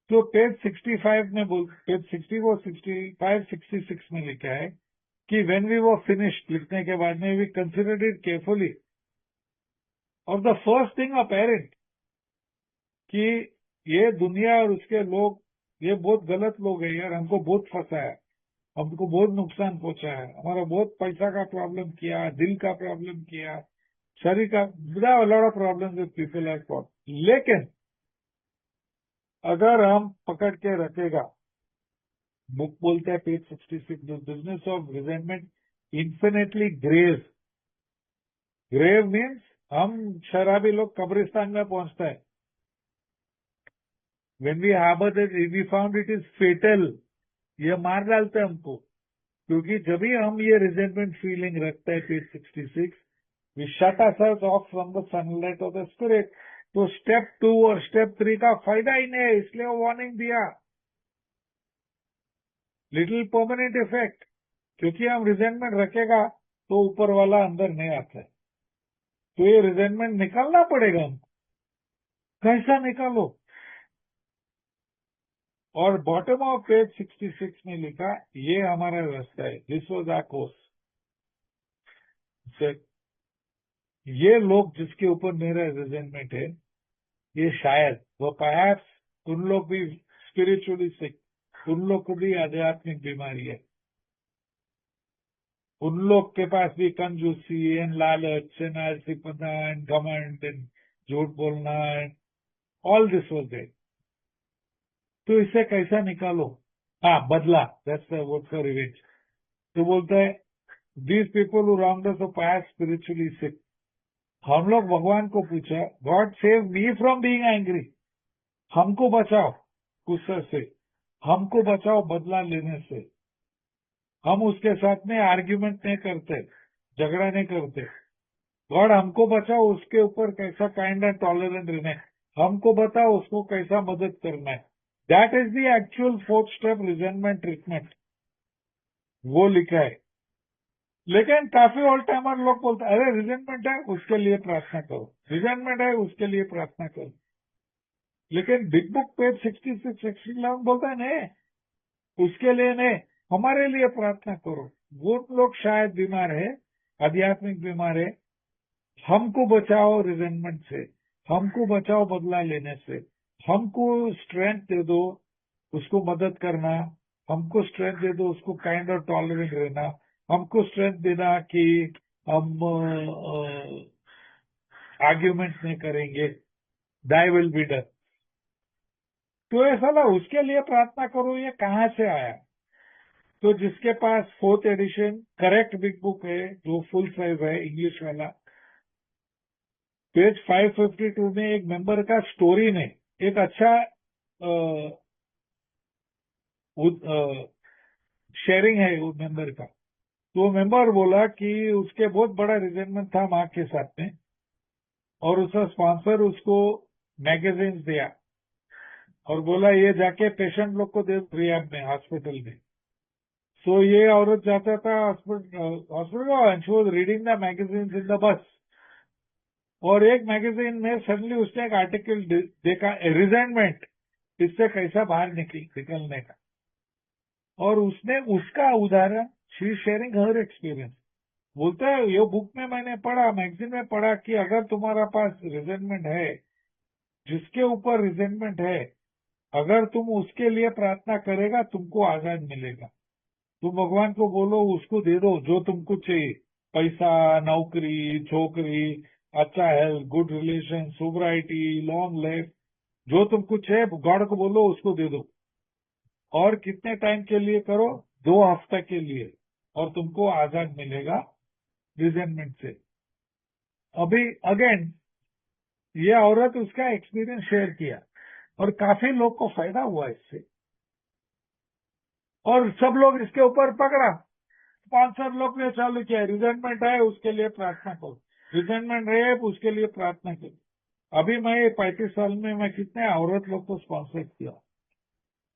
तो पेज 65 में पेज 60 वो 65 66 में लिखा है कि व्हेन वी वर फिनिश्ड, लिखने के बाद में वी कंसिडर्ड इट केयरफुली, और द फर्स्ट थिंग अपेरेंट कि ये दुनिया और उसके लोग ये बहुत गलत लोग हैं यार, हमको बहुत फंसाया, हमको बहुत नुकसान पहुंचा है, हमारा बहुत पैसा का प्रॉब्लम किया, दिल का प्रॉब्लम किया, शरीर का, lot of problem with people have got. लेकिन अगर हम पकड़ के रखेगा, बुक बोलते हैं page 66, the business of resentment infinitely grave. Grave means हम शराबी लोग कब्रिस्तान में पहुंचता है, when we harbour that we found it is fatal, ये मार डालते हैं हमको, क्योंकि जब भी हम ये रिजेंटमेंट फीलिंग रखते हैं page 66, we shut ourselves off from the sunlight of the spirit. तो स्टेप 2 और स्टेप 3 का फायदा ही नहीं है, इसलिए वो वार्निंग दिया, लिटिल परमानेंट इफेक्ट, क्योंकि हम रिजेंटमेंट रखेगा तो ऊपर वाला अंदर नहीं आता है, तो ये रिजेंटमेंट निकालना पड़ेगा हमको, कैसा निकालो। और बॉटम ऑफ पेज 66 में लिखा, ये हमारा रास्ता है, दिस वॉज आवर कोर्स। ये लोग जिसके ऊपर मेरा रिजेंटमेंट है, ये शायद वो परहैप्स उन लोग भी स्पिरिचुअली सिक, उन लोग को भी आध्यात्मिक बीमारी है, उन लोग के पास भी कंजूसी एंड लालच एंड आलसीपना एंड घमंड एंड झूठ बोलना and all this was there. तो इसे कैसा निकालो, हाँ बदला, that's the word for revenge. तो बोलता है these people who wronged us are perhaps spiritually sick. हम लोग भगवान को पूछा, God save me from being angry, हमको बचाओ गुस्से से, हमको बचाओ बदला लेने से। हम उसके साथ में आर्ग्यूमेंट नहीं करते, झगड़ा नहीं करते। गॉड हमको बचाओ उसके ऊपर कैसा काइंड एंड टॉलरेंट रहना है, हमको बताओ उसको कैसा मदद करना है। That is the actual 4th step resentment treatment, वो लिखा है। लेकिन काफी ओल्ड टाइमर लोग बोलते हैं, अरे रिजेंटमेंट है उसके लिए प्रार्थना करो, रिजेंटमेंट है उसके लिए प्रार्थना करो। लेकिन बिग बुक पेज 66 67 बोलता है नहीं, उसके लिए नहीं, हमारे लिए प्रार्थना करो। वो लोग शायद बीमार है, आध्यात्मिक बीमार है, हमको बचाओ रिजेंटमेंट से, हमको बचाओ बदला लेने से, हमको स्ट्रेंथ दे दो उसको मदद करना, हमको स्ट्रेंथ दे दो उसको काइंड और टॉलरेंट रहना, हमको स्ट्रेंथ देना कि हम आर्ग्यूमेंट नहीं करेंगे, दाई विल बी डन। तो ये साला उसके लिए प्रार्थना करो, ये कहाँ से आया। तो जिसके पास 4th edition correct big book है, जो फुल साइज है इंग्लिश वाला, पेज 552 में एक मेंबर का स्टोरी में एक अच्छा शेयरिंग है वो मेंबर का। तो मेंबर बोला कि उसके बहुत बड़ा रिजेंटमेंट था माँ के साथ में, और उसका स्पॉन्सर उसको मैगजीन्स दिया और बोला ये जाके पेशेंट लोग को दे रिहैब में, हॉस्पिटल में। सो ये औरत जाता था hospital and she was reading the magazines in the bus, और एक मैगजीन में सडनली उसने एक आर्टिकल देखा, रिजाइनमेंट, इससे कैसा बाहर निकलने का। और उसने उसका उदाहरण, शी शेयरिंग हर एक्सपीरियंस, बोलता है ये बुक में मैंने पढ़ा, मैगजीन में पढ़ा कि अगर तुम्हारा पास रिजेंटमेंट है, जिसके ऊपर रिजेंटमेंट है, अगर तुम उसके लिए प्रार्थना करेगा तुमको आजाद मिलेगा। तुम भगवान को बोलो, उसको दे दो जो तुमको चाहिए, पैसा, नौकरी, छोकरी, अच्छा health, good relation, sobriety, long life, जो तुमको चाहिए गॉड को बोलो, उसको दे दो। और कितने टाइम के लिए करो? 2 हफ्ते के लिए, और तुमको आजाद मिलेगा रिजेंटमेंट से। अभी अगेन ये औरत उसका एक्सपीरियंस शेयर किया और काफी लोग को फायदा हुआ इससे, और सब लोग इसके ऊपर पकड़ा। स्पॉन्सर लोग ने चालू किया, रिजेंटमेंट है उसके लिए प्रार्थना करो, रिजेंटमेंट है उसके लिए प्रार्थना करो। अभी मैं 35 साल में मैं कितने औरत लोग को स्पॉन्सर किया,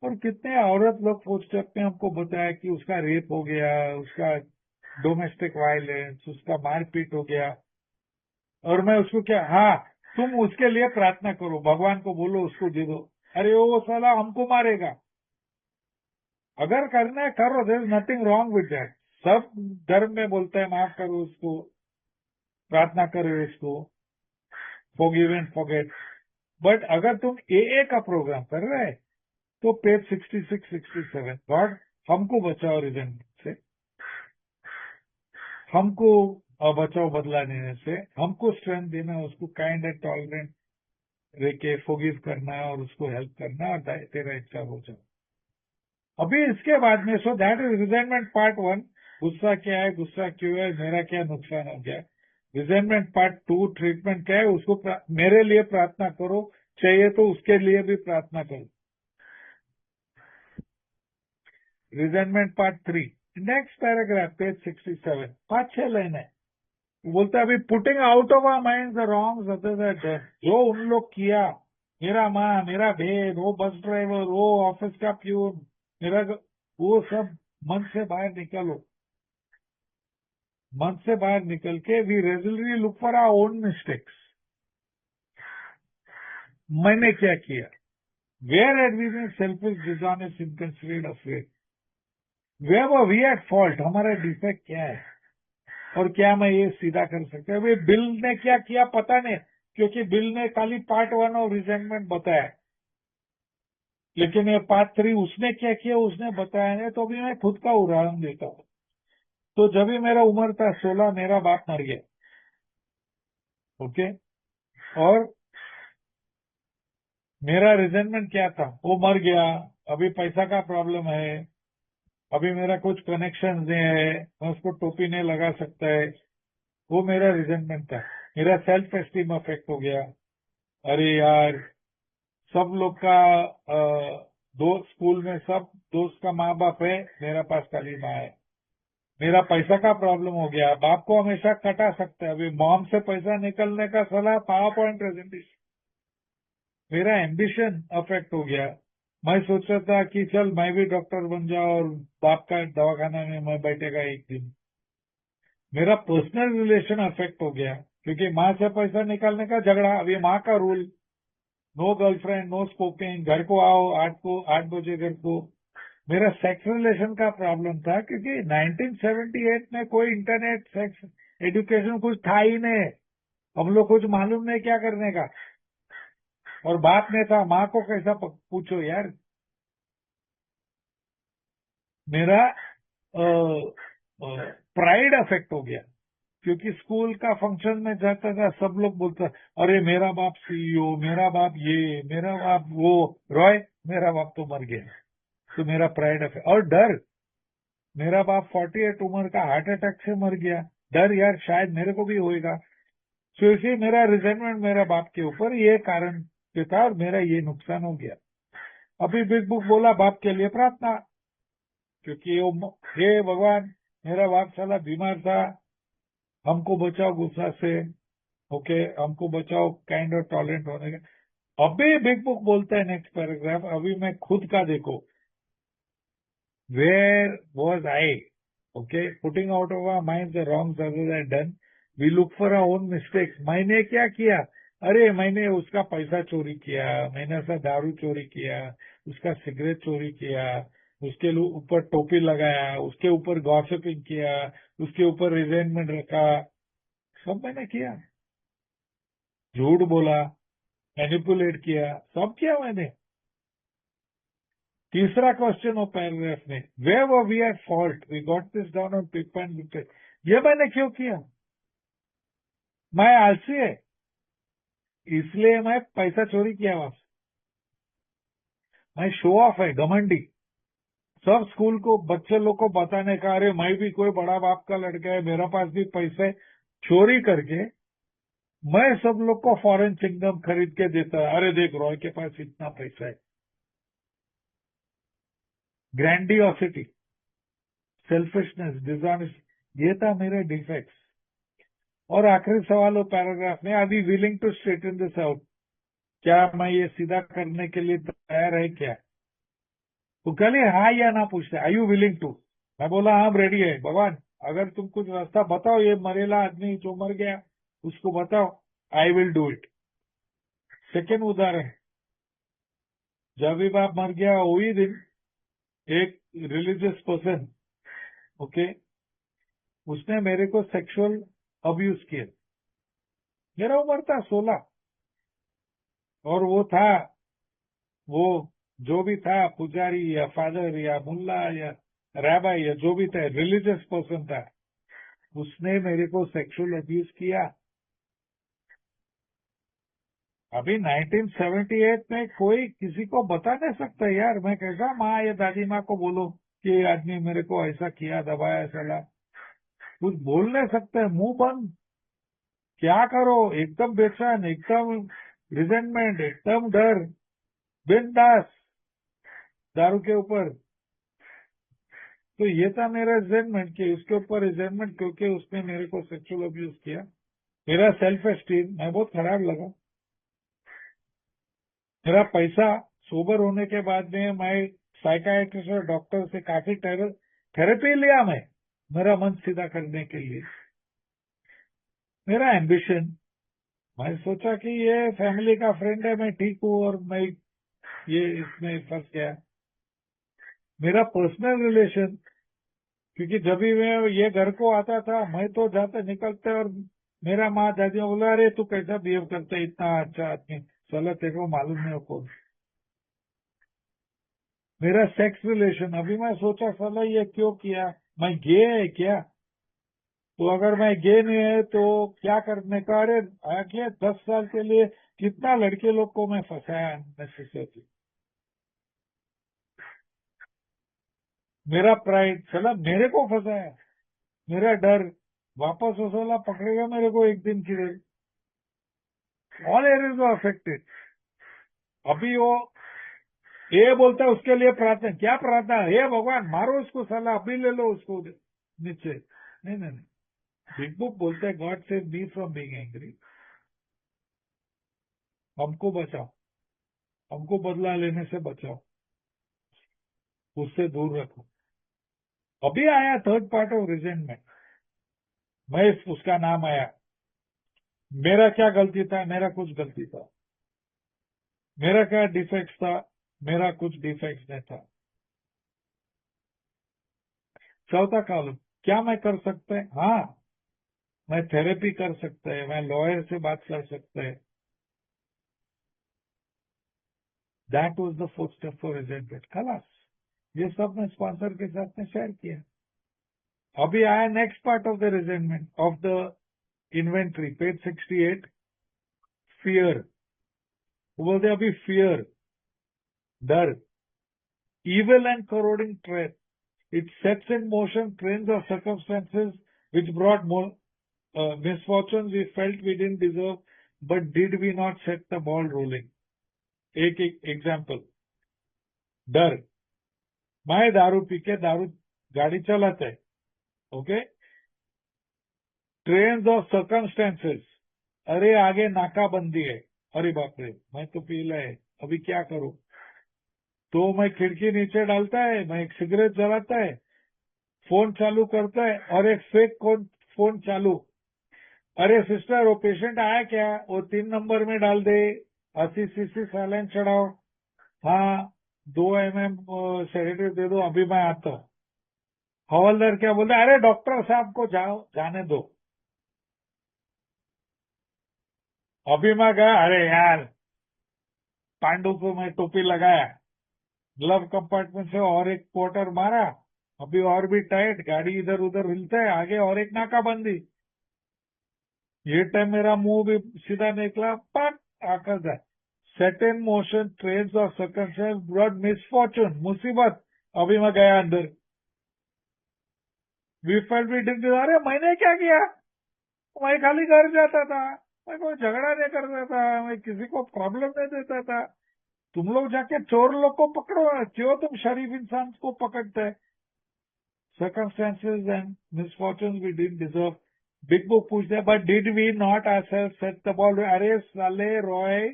और कितने औरत लोग पोस्टअप में हमको बताया कि उसका रेप हो गया, उसका डोमेस्टिक वायलेंस, उसका मारपीट हो गया। और मैं उसको क्या, हाँ तुम उसके लिए प्रार्थना करो, भगवान को बोलो उसको दे दो। अरे वो साला हमको मारेगा। अगर करना है करो, there is nothing wrong with that. सब धर्म में बोलते हैं माफ करो उसको, प्रार्थना करो उसको, फॉरगिव एंड फॉरगेट। बट अगर तुम ए का प्रोग्राम कर रहे हैं तो पेज 66 67, गॉड हमको बचाओ रिजेंटमेंट से, हमको बचाओ बदला देने से, हमको स्ट्रेंथ देना, उसको काइंड एंड टॉलरेंट रह के फॉरगिव करना है और उसको हेल्प करना, और तेरा इच्छा हो जाए। अभी इसके बाद में, so that is resentment part 1, गुस्सा क्या है, गुस्सा क्यों है, मेरा क्या नुकसान हो गया। रिजेंटमेंट पार्ट 2, ट्रीटमेंट क्या है, उसको मेरे लिए प्रार्थना करो, चाहिए तो उसके लिए भी प्रार्थना करो। Resentment part 3, next paragraph, page 67, 5-6 line है। बोलता है अभी putting out of our mind the wrongs others have done, जो उन लोग किया, मेरा माँ, मेरा भेद, वो बस ड्राइवर, वो ऑफिस का प्यून, मेरा वो सब मन से बाहर निकलो। मन से बाहर निकल के we regularly look for our own mistakes. मैंने क्या किया, where had we been selfish, dishonest, inconsiderate, afraid, where were we at fault, हमारा डिफेक्ट क्या है, और क्या मैं ये सीधा कर सकता हूँ। बिल ने क्या किया पता नहीं, क्योंकि बिल ने खाली पार्ट 1 और रिजेंटमेंट बताया, लेकिन ये पार्ट 3 उसने क्या किया उसने बताया नहीं। तो अभी मैं खुद का उदाहरण देता हूँ। तो जब भी मेरा उम्र था 16, मेरा बाप मर गया, ओके, और मेरा रिजेंटमेंट क्या था, वो मर गया, अभी पैसा का प्रॉब्लम है, अभी मेरा कुछ कनेक्शन नहीं है, मैं उसको टोपी नहीं लगा सकता है, वो मेरा रिजेंटमेंट था। मेरा सेल्फ एस्टीम अफेक्ट हो गया। अरे यार, सब लोग का दोस्त, स्कूल में सब दोस्त का माँ बाप है, मेरा पास खाली माँ है। मेरा पैसा का प्रॉब्लम हो गया, बाप को हमेशा कटा सकता है, अभी मॉम से पैसा निकलने का सलाह, पावर पॉइंट प्रेजेंटेशन। मेरा एम्बिशन अफेक्ट हो गया। मैं सोच रहा था कि चल मैं भी डॉक्टर बन जाऊं और बाप का दवाखाना में मैं बैठेगा एक दिन। मेरा पर्सनल रिलेशन अफेक्ट हो गया, क्योंकि माँ से पैसा निकालने का झगड़ा, अभी माँ का rule, no girlfriend, no speaking, घर को आओ 8 बजे घर को। मेरा सेक्स रिलेशन का प्रॉब्लम था, क्योंकि 1978 में कोई इंटरनेट, सेक्स एजुकेशन कुछ था ही नहीं, हम लोग कुछ मालूम नहीं क्या करने का, और बाप ने था, माँ को कैसा पूछो यार। मेरा प्राइड अफेक्ट हो गया, क्योंकि स्कूल का फंक्शन में जाता था, सब लोग बोलता अरे मेरा बाप सीईओ, मेरा बाप ये, मेरा बाप वो, रॉय मेरा बाप तो मर गया। तो मेरा प्राइड अफेक्ट, और डर, मेरा बाप 48 उम्र का हार्ट अटैक से मर गया, डर यार शायद मेरे को भी होएगा। तो इसी मेरा रिजेंटमेंट मेरा बाप के ऊपर ये कारण पे था और मेरा ये नुकसान हो गया। अभी बिग बुक बोला बाप के लिए प्रार्थना, क्योंकि हे भगवान मेरा बाप साला बीमार था, हमको बचाओ गुस्सा से, ओके, हमको बचाओ काइंड और टॉलरेंट होने का। अभी बिग बुक बोलता है नेक्स्ट पैराग्राफ, अभी मैं खुद का देखो, where was I, okay, putting out of our mind the wrongs others had done, we look for our own mistakes. मैंने क्या किया? अरे मैंने उसका पैसा चोरी किया, मैंने ऐसा दारू चोरी किया, उसका सिगरेट चोरी किया, उसके ऊपर टोपी लगाया, उसके ऊपर गॉसिपिंग किया, उसके ऊपर रिजेंटमेंट रखा, सब मैंने किया। झूठ बोला, मैनिपुलेट किया, सब किया मैंने। तीसरा क्वेश्चन ऑफ पैराग्राफ में, where were we at fault, we got this down on paper and paper. ये मैंने क्यों किया? मैं आलसी है इसलिए मैं पैसा चोरी किया वहां से। मैं शो ऑफ है, घमंडी, सब स्कूल को बच्चे लोग को बताने का, अरे मैं भी कोई बड़ा बाप का लड़का है, मेरा पास भी पैसे, चोरी करके मैं सब लोग को फॉरेन किंगडम खरीद के देता है, अरे देख रॉय के पास इतना पैसा है। ग्रैंडियोसिटी, सेल्फिशनेस, डिसऑनेस्ट, ये था मेरे डिफेक्ट्स। और आखिरी सवाल हो पैराग्राफ में, are we willing to straighten this out, क्या मैं ये सीधा करने के लिए तैयार है क्या? तो कल हाँ या ना पूछते, आई यू विलिंग टू? मैं बोला हाँ रेडी है भगवान, अगर तुम कुछ रास्ता बताओ, ये मरेला आदमी जो मर गया उसको बताओ, I will do it. Second उदाहरण, जब भी बाप मर गया वही दिन एक रिलीजियस पर्सन, ओके, उसने मेरे को सेक्सुअल अब्यूज किया। मेरा उम्र था 16, और वो जो भी था, पुजारी या फादर या मुल्ला या रैबाई या जो भी था, रिलीजियस पर्सन था, उसने मेरे को सेक्सुअल अब्यूज किया। अभी 1978 में कोई किसी को बता नहीं सकता यार, मैं कैसा माँ या दादी माँ को बोलूं कि ये आदमी मेरे को ऐसा किया, दबाया, चला, कुछ बोल नहीं सकते, मुंह बंद। क्या करो, एकदम बेचैन, एकदम रिजेंटमेंट, एकदम डर, बिंदास, दारू के ऊपर। तो ये था मेरा रिजेंटमेंट, कि उसके ऊपर रिजेंटमेंट क्योंकि उसने मेरे को सेक्सुअल अब्यूज किया। मेरा सेल्फ एस्टीम मैं बहुत खराब लगा। मेरा पैसा, सोबर होने के बाद में मैं साइकाइट्रिस्ट और डॉक्टर से काफी थेरेपी लिया मैं, मेरा मन सीधा करने के लिए। मेरा एम्बिशन, मैं सोचा कि ये फैमिली का फ्रेंड है, मैं ठीक हूँ, और मैं ये इसमें फंस गया। मेरा पर्सनल रिलेशन, क्योंकि जब भी मैं ये घर को आता था, मैं तो जाते निकलते, और मेरा माँ दादी बोला, अरे तू कैसा बिहेव करता है, इतना अच्छा आदमी, चलो तेरे को मालूम नहीं हो कौन। मेरा सेक्स रिलेशन, अभी मैं सोचा साला ये क्यों किया, मैं गे है क्या? तो अगर मैं गे नहीं है तो क्या करने का? अरे आगे 10 साल के लिए कितना लड़के लोग को मैं फंसाया नेसेसरी। मेरा प्राइड, चला मेरे को फंसाया। मेरा डर, वापस वो साला पकड़ेगा मेरे को एक दिन की। All areas are affected. अभी वो ये बोलता है उसके लिए प्रार्थना, क्या प्रार्थना? हे भगवान मारो उसको साला, अभी ले लो उसको नीचे। नहीं नहीं नहीं, बिग बुक बोलते हैं God save me from being angry, हमको बचाओ, हमको बदला लेने से बचाओ, उससे दूर रखो। अभी आया थर्ड पार्ट ऑफ रिजेंटमेंट, मैं उसका नाम आया, मेरा क्या गलती था? मेरा कुछ गलती था। मेरा क्या डिफेक्ट था? मेरा कुछ डिफेक्ट नहीं था। चौथा कॉलम, क्या मैं कर सकता है? हाँ, मैं थेरेपी कर सकता है, मैं लॉयर से बात कर सकता है। That was the fourth step for resentment. खलास, ये सब मैं स्पॉन्सर के साथ में शेयर किया। अभी आया next part of the resentment of the inventory, page 68, fear. वो बोलते हैं अभी फियर, डर, evil and corroding threat. It sets in motion trains of circumstances which brought more misfortunes we felt we didn't deserve, but did we not set the ball rolling? एक example, डर, मैं दारू P के गाड़ी चलाते है, okay, trains of circumstances, अरे आगे नाकाबंदी है, अरे बाप रे मैं तो पी ला है, अभी क्या करूं, तो मैं खिड़की नीचे डालता है, मैं एक सिगरेट जलाता है, फोन चालू करता है और एक फेक फोन चालू, अरे सिस्टर वो पेशेंट आया क्या, वो 3 नंबर में डाल दे, 80 सीसी सैलाइन चढ़ाओ, हाँ 2 mm सेडेटिव दे दो, अभी मैं आता हूँ। हवलदार क्या बोलता है, अरे डॉक्टर साहब को जाने दो, अभी मैं गया, अरे यार पांडु को मैं टोपी लगाया, ग्लव कंपार्टमेंट से और एक क्वार्टर मारा, अभी और भी टाइट, गाड़ी इधर उधर हिलता है, आगे और एक नाकाबंदी, ये टाइम मेरा मुंह भी सीधा निकला, पट आकर जाए, सेट इन मोशन ट्रेन्स और सर्कमस्टेंस ब्रॉट मिसफॉर्चून, मुसीबत, अभी मैं गया अंदर, वी फेल्ट वी डिड, अरे मैंने क्या किया, मैं खाली घर जाता था, मैं कोई झगड़ा नहीं करता था, मैं किसी को प्रॉब्लम नहीं देता था, तुम लोग जाके चोर लोग को पकड़ो, क्यों तुम शरीफ इंसान को पकड़ते हैं, circumstances and misfortunes we didn't deserve. Big book पूछते हैं, but did we not ourselves set the ball? अरे साले रॉय,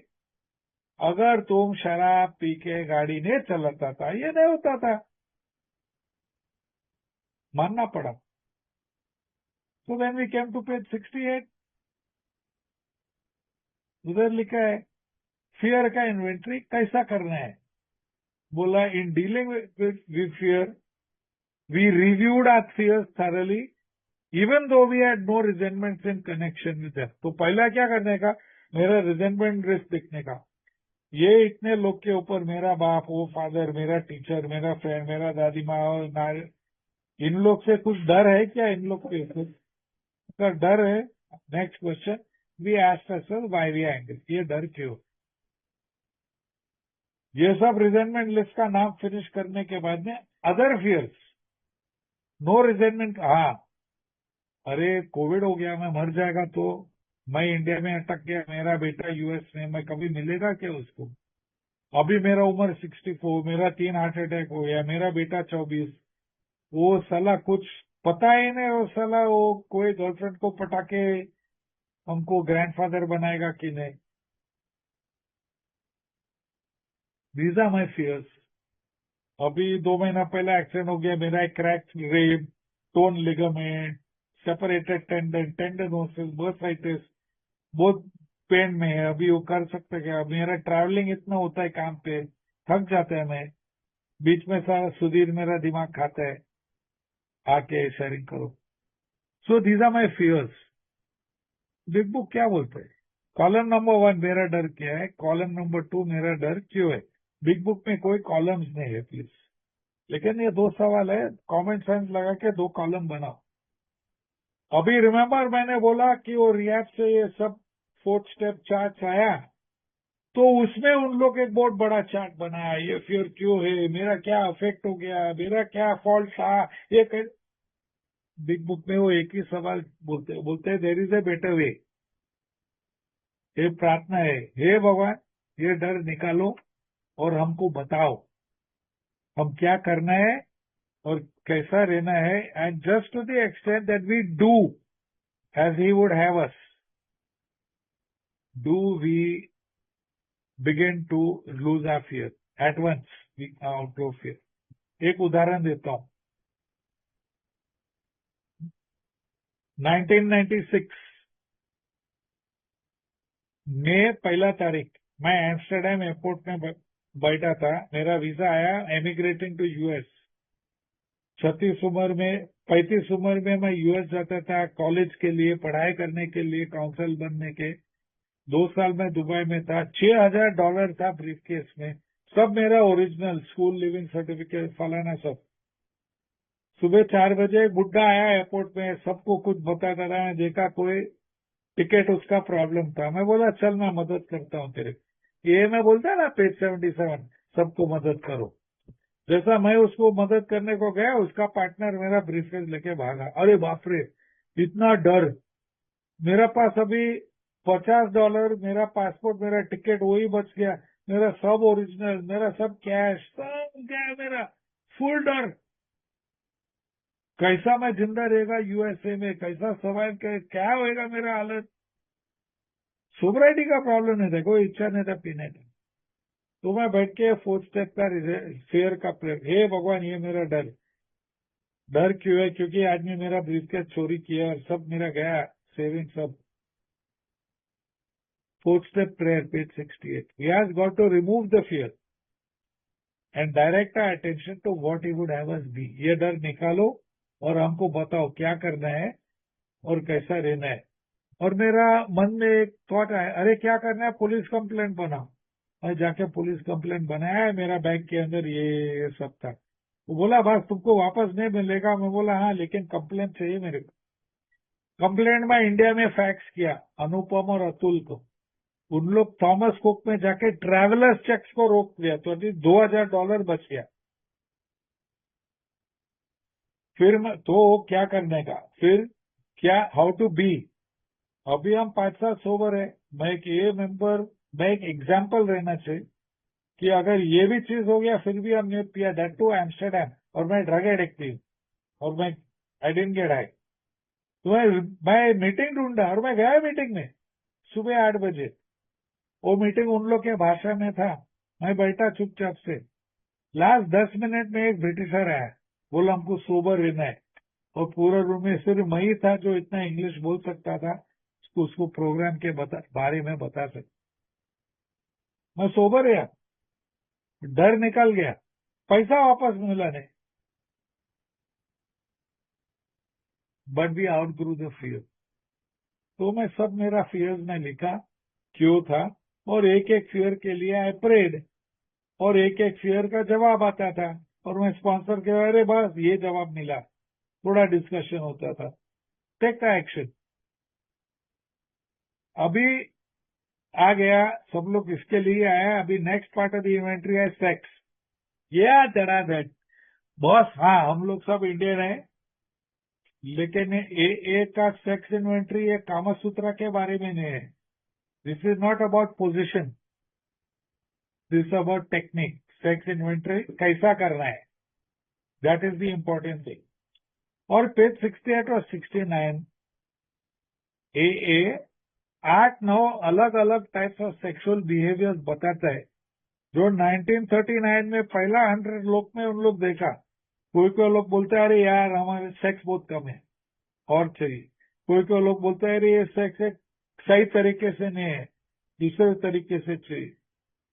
अगर तुम शराब पी के गाड़ी नहीं चलाता था, ये नहीं होता था, मानना पड़ा। So then we came to page 68, उधर लिखा है फियर का इन्वेंट्री कैसा करना है, बोला in dealing with fear we reviewed our fears thoroughly even though we had no resentments in connection with them. तो पहला क्या करने का, मेरा रिजेंटमेंट रिस्क दिखने का, ये इतने लोग के ऊपर, मेरा बाप, वो फादर, मेरा टीचर, मेरा फ्रेंड, मेरा दादी माँ, इन लोग से कुछ डर है क्या, इन लोग के अगर डर है, next question, we asked ourselves why we are angry, ये डर क्यों, ये सब रिजेंटमेंट लिस्ट का नाम फिनिश करने के बाद में अदर फियर्स, नो रिजेंटमेंट, हाँ अरे कोविड हो गया, मैं मर जाएगा तो, मैं इंडिया में अटक गया, मेरा बेटा यूएस में, मैं कभी मिलेगा क्या उसको, अभी मेरा उम्र 64, मेरा 3 हार्ट अटैक हो गया, मेरा बेटा 24, वो साला कुछ पता ही नहीं, वो साला वो कोई गर्लफ्रेंड को पटा के हमको ग्रैंडफादर बनाएगा कि नहीं, दीज आर माई फियर्स। अभी 2 महीना पहले एक्सीडेंट हो गया, मेरा एक crack rib, torn ligament, separated tendon, tendinosis, bursitis, बहुत पेन में है, अभी वो कर सकते क्या, मेरा ट्रैवलिंग इतना होता है काम पे, थक जाता है मैं, बीच में सारा सुधीर मेरा दिमाग खाता है, आके शेयरिंग करो। So these are my fears. Big book क्या बोलते हैं, कॉलम नंबर 1 मेरा डर क्या है, कॉलम नंबर 2 मेरा डर क्यों है। बिग बुक में कोई कॉलम्स नहीं है प्लीज, लेकिन ये 2 सवाल है, कॉमन सेंस लगा के 2 कॉलम बनाओ। अभी रिमेम्बर मैंने बोला कि वो रिएप से ये सब 4 स्टेप चार्ट आया, तो उसमें उन लोग एक बहुत बड़ा चार्ट बनाया, ये फियर क्यों है, मेरा क्या अफेक्ट हो गया, मेरा क्या फॉल्ट था, ये बिग बुक में वो एक ही सवाल बोलते हैं, there is a better way. ये प्रार्थना है, हे भगवान ये डर निकालो और हमको बताओ हम क्या करना है और कैसा रहना है, and just to the extent that we do as he would have us, do we begin to lose our fear at once, we out of fear. एक उदाहरण देता हूं, 1996 में 1 तारीख मैं एम्स्टर्डम एयरपोर्ट में बैठा था, मेरा वीजा आया एमिग्रेटिंग टू यूएस। 35 उम्र में मैं यूएस जाता था कॉलेज के लिए, पढ़ाई करने के लिए, काउंसिल बनने के। 2 साल में दुबई में था, $6,000 था ब्रीफकेस में, सब मेरा ओरिजिनल, स्कूल लिविंग सर्टिफिकेट फलाना सब। सुबह 4 बजे बुड्ढा आया एयरपोर्ट में, सबको कुछ बताता था, देखा कोई टिकट उसका प्रॉब्लम था, मैं बोला चल मैं मदद करता हूँ तेरे, ये मैं बोलता है ना पेज 77, सबको मदद करो, जैसा मैं उसको मदद करने को गया, उसका पार्टनर मेरा ब्रीफकेस लेके भागा, अरे बाप रे इतना डर, मेरा पास अभी $50, मेरा पासपोर्ट, मेरा टिकट वही बच गया, मेरा सब ओरिजिनल, मेरा सब कैश, सब गया मेरा, फुल डर। कैसा मैं जिंदा रहेगा यूएसए में, कैसा सर्वाइव कर, क्या होएगा मेरा हालत। सोब्राइटी का प्रॉब्लम नहीं था, कोई इच्छा नहीं था पीने का। तो मैं बैठ के 4 स्टेप का फेयर का प्रेयर, हे भगवान ये मेरा डर, डर क्यों है, क्योंकि आदमी मेरा ब्रीफकेस चोरी किया और सब मेरा गया, सेविंग सब। 4 step prayer, page 68. He has got to remove the fear and direct our attention to what he would have us be. ये डर निकालो और हमको बताओ क्या करना है और कैसा रहना है। और मेरा मन में एक थॉट आया, अरे क्या करना है, पुलिस कंप्लेंट बनाओ। मैं जाके पुलिस कंप्लेंट बनाया, मेरा बैंक के अंदर ये सब था। वो बोला बस तुमको वापस नहीं मिलेगा। मैं बोला हाँ, लेकिन कंप्लेंट चाहिए मेरे को। कंप्लेंट में इंडिया में फैक्स किया अनुपम और अतुल को। उन लोग थॉमस कुक में जाके ट्रैवलर्स चेक्स को रोक दिया, तो $2000 बच गया। फिर तो क्या करने का, फिर क्या, हाउ टू बी। अभी हम 5 साल सोबर है। मैं एक ये मेंबर, मैं एक एग्जाम्पल रहना चाहिए कि अगर ये भी चीज हो गया फिर भी हमने पिया, दैट टू एम्स्टरडैम, और मैं ड्रग एडिक्ट थी और मैं आई डिडंट गेट हाई। तो मैं मीटिंग ढूंढा और मैं गया मीटिंग में सुबह 8 बजे। वो मीटिंग उन लोग के भाषा में था, मैं बैठा चुपचाप से। लास्ट 10 मिनट में एक ब्रिटिशर आया, बोला हमको सोबर रहना है, और पूरा रूम में सिर्फ मैं ही था जो इतना इंग्लिश बोल सकता था, उसको प्रोग्राम के बारे में बता सकता। मैं सोबर रहा, डर निकल गया, पैसा वापस मिला नहीं, but we outgrew the fear. तो मैं सब मेरा फियर्स में लिखा क्यों था, और एक एक फियर के लिए आई प्रेड, और एक एक फियर का जवाब आता था, और मैं स्पॉन्सर के अरे बस ये जवाब मिला, थोड़ा डिस्कशन होता था, टेक का एक्शन। अभी आ गया, सब लोग इसके लिए आया। अभी next part of the inventory है सेक्स। ये चढ़ा दैट बॉस, हाँ हम लोग सब इंडियन है, लेकिन ए का सेक्स इन्वेंट्री ये कामसूत्र के बारे में नहीं है। This is not about position, this about technique. Sex inventory कैसा करना है, that is the important thing. और पेज 68 और 69 ए 8-9 अलग अलग टाइप्स ऑफ सेक्सुअल बिहेवियर बताता है, जो 1939 में पहला 100 लोग में उन लोग देखा। कोई कोई लोग बोलते हैं अरे यार हमारे सेक्स बहुत कम है और चाहिए। कोई कोई लोग बोलते हैं अरे ये सेक्स एक सही तरीके से नहीं है, दूसरे तरीके से चाहिए।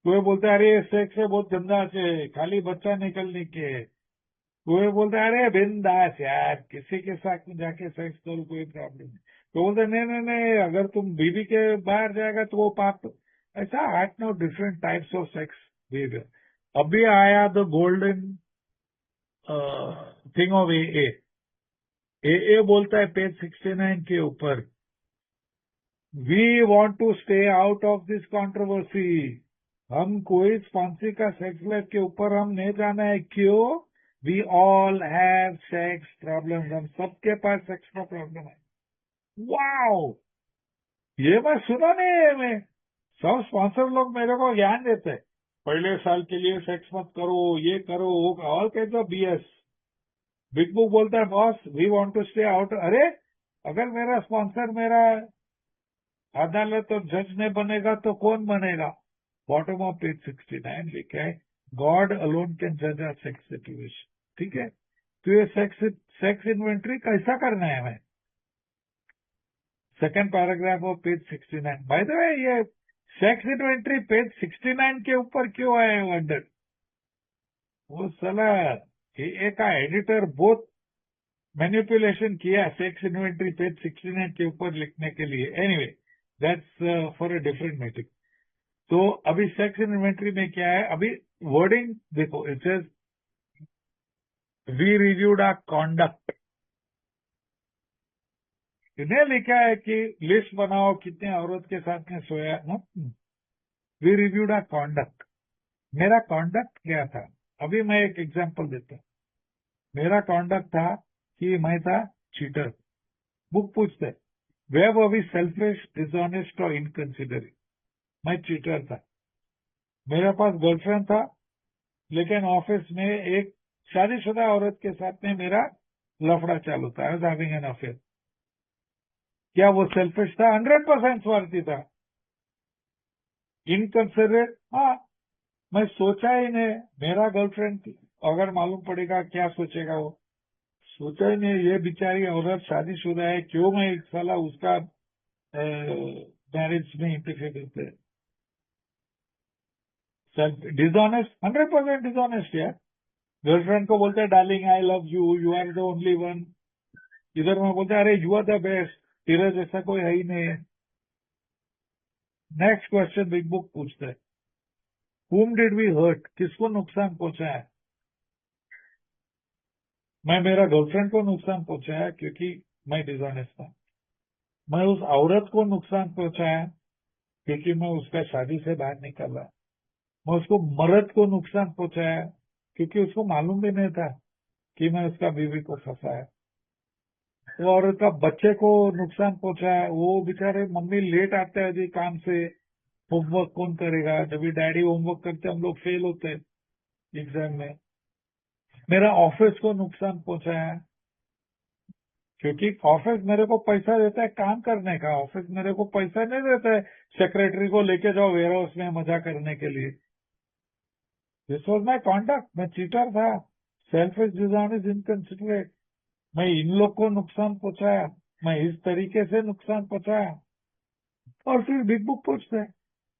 कोई बोलते हैं अरे ये सेक्स है बहुत गंदा से, खाली बच्चा निकलने के है। कोई बोलते हैं अरे बिंदास यार, किसी के साथ में जाके सेक्स करो कोई प्रॉब्लम नहीं। तो बोलते नहीं नहीं नहीं, अगर तुम बीवी के बाहर जाएगा तो वो पाप। ऐसा 8-9 different types of sex behaviour. अभी आया the golden thing of a बोलता है पेज 69 के ऊपर, we want to stay out of this controversy. हम कोई स्पॉन्सी का सेक्स लाइफ के ऊपर हम नहीं जाना है। क्यों? We all have sex problem, हम सबके पास सेक्स का प्रॉब्लम है। वाओ, ये मैं सुना नहीं है। मैं सब स्पॉन्सर लोग मेरे को ज्ञान देते हैं, पहले साल के लिए सेक्स मत करो, ये करो, वो ऑल कहते हो BS। बिग बुक बोलता है boss we want to stay out. अरे अगर मेरा स्पॉन्सर मेरा अदालत और जज नहीं बनेगा तो कौन बनेगा? बॉटम ऑफ पेज 69 लिखा है, गॉड अलोन कैन जज अ सेक्स सिचुएशन। ठीक है, तो ये सेक्स इन्वेंट्री कैसा करना है हमें? Second paragraph of page 69। By the way ये सेक्स इन्वेंट्री पेज 69 के ऊपर क्यों आए वंडर? वो साला AA का एडिटर बहुत मैनिपुलेशन किया सेक्स इन्वेंट्री पेज 69 के ऊपर लिखने के लिए। Anyway that's for a different meeting. तो अभी सेक्स इन्वेंट्री में क्या है, अभी वर्डिंग देखो, it says we reviewed our conduct. इन्हें लिखा है कि लिस्ट बनाओ कितने औरत के साथ में सोया ना। We reviewed our conduct. मेरा कॉन्डक्ट क्या था? अभी मैं एक एग्जांपल देता हूँ। मेरा कॉन्डक्ट था कि मैं था चीटर। बुक पूछते वे वो भी सेल्फिश, डिसऑनेस्ट और इनकंसिडरेट। मैं चीटर था। मेरे पास गर्लफ्रेंड था, लेकिन ऑफिस में एक शादीशुदा औरत के साथ में मेरा लफड़ा चालू था। I was having an affair. क्या वो सेल्फिश था? 100% स्वार्थी था। इनकंसिडरेट, हाँ। मैं सोचा ही नहीं मेरा गर्लफ्रेंड अगर मालूम पड़ेगा क्या सोचेगा वो। सोचा ही नहीं ये बेचारी औरत शादीशुदा है, क्यों मैं एक साला उसका मैरिज में इंटरफेयर करते। डिसऑनेस्ट, 100% डिसऑनेस्ट यार। गर्लफ्रेंड को बोलते हैं darling I love you, you are the only one. इधर मैं बोलता अरे यू आर द बेस्ट, तेरा जैसा कोई है ही नहीं। नेक्स्ट क्वेश्चन बिग बुक पूछता है, whom did we hurt? किसको नुकसान पहुंचाया? मैं मेरा गर्लफ्रेंड को नुकसान पहुंचाया क्योंकि मैं डिसऑनेस्ट था। मैं उस औरत को नुकसान पहुंचाया क्योंकि मैं उसका शादी से बाहर निकला। मैं उसको मर्द को नुकसान पहुंचाया क्योंकि उसको मालूम भी नहीं था कि मैं उसका बीवी को फंसाया। वो औरत का बच्चे को नुकसान पहुंचाया। वो बेचारे मम्मी लेट आते हैं जी काम से, होमवर्क कौन करेगा? जब भी डैडी होमवर्क करते हम लोग फेल होते हैं एग्जाम में। मेरा ऑफिस को नुकसान पहुंचाया क्योंकि ऑफिस मेरे को पैसा देता है काम करने का। ऑफिस मेरे को पैसा नहीं देता है सेक्रेटरी को लेके जाओ वेयर हाउस में मजा करने के लिए। This was my conduct. मैं चीटर था, सेल्फिश, डिसऑनेस्ट, इनकंसिडरेट। मैं इन लोग को नुकसान पहुंचाया, मैं इस तरीके से नुकसान पहुंचाया। और फिर बिग बुक पूछते हैं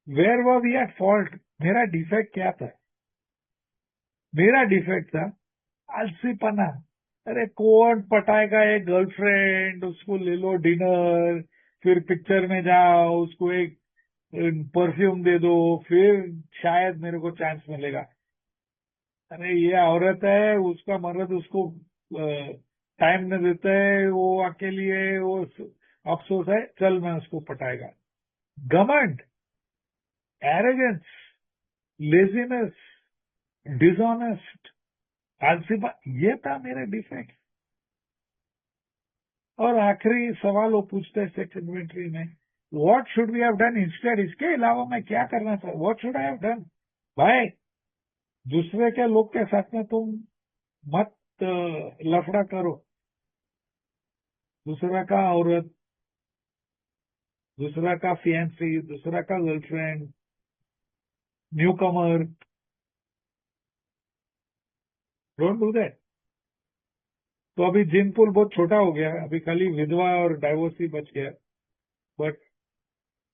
where were we at fault? मेरा डिफेक्ट क्या था? मेरा डिफेक्ट था आलसीपना। अरे कौन पटाएगा एक गर्लफ्रेंड, उसको ले लो डिनर, फिर पिक्चर में जाओ, उसको एक परफ्यूम दे दो, फिर शायद मेरे को चांस मिलेगा। अरे ये औरत है, उसका मर्द उसको टाइम न देता है, वो अकेली है, वो अफसोस है, चल मैं उसको पटाएगा। घमंड, एरोगेंस, लेजीनेस, डिसऑनेस्ट, आलसीपा, ये था मेरा डिफेक्ट। और आखिरी सवाल वो पूछते हैं सेकंड इन्वेंट्री में, what should we have done instead? इसके अलावा मैं क्या करना था? What should I have done? भाई, दूसरे के लोग के साथ में तुम मत लफड़ा करो। दूसरा का औरत, दूसरा का फियांसी, दूसरा का girlfriend, new Qamar, don't do that. तो अभी जिन पूल बहुत छोटा हो गया, अभी खाली विधवा और डाइवोर्स ही बच गया, but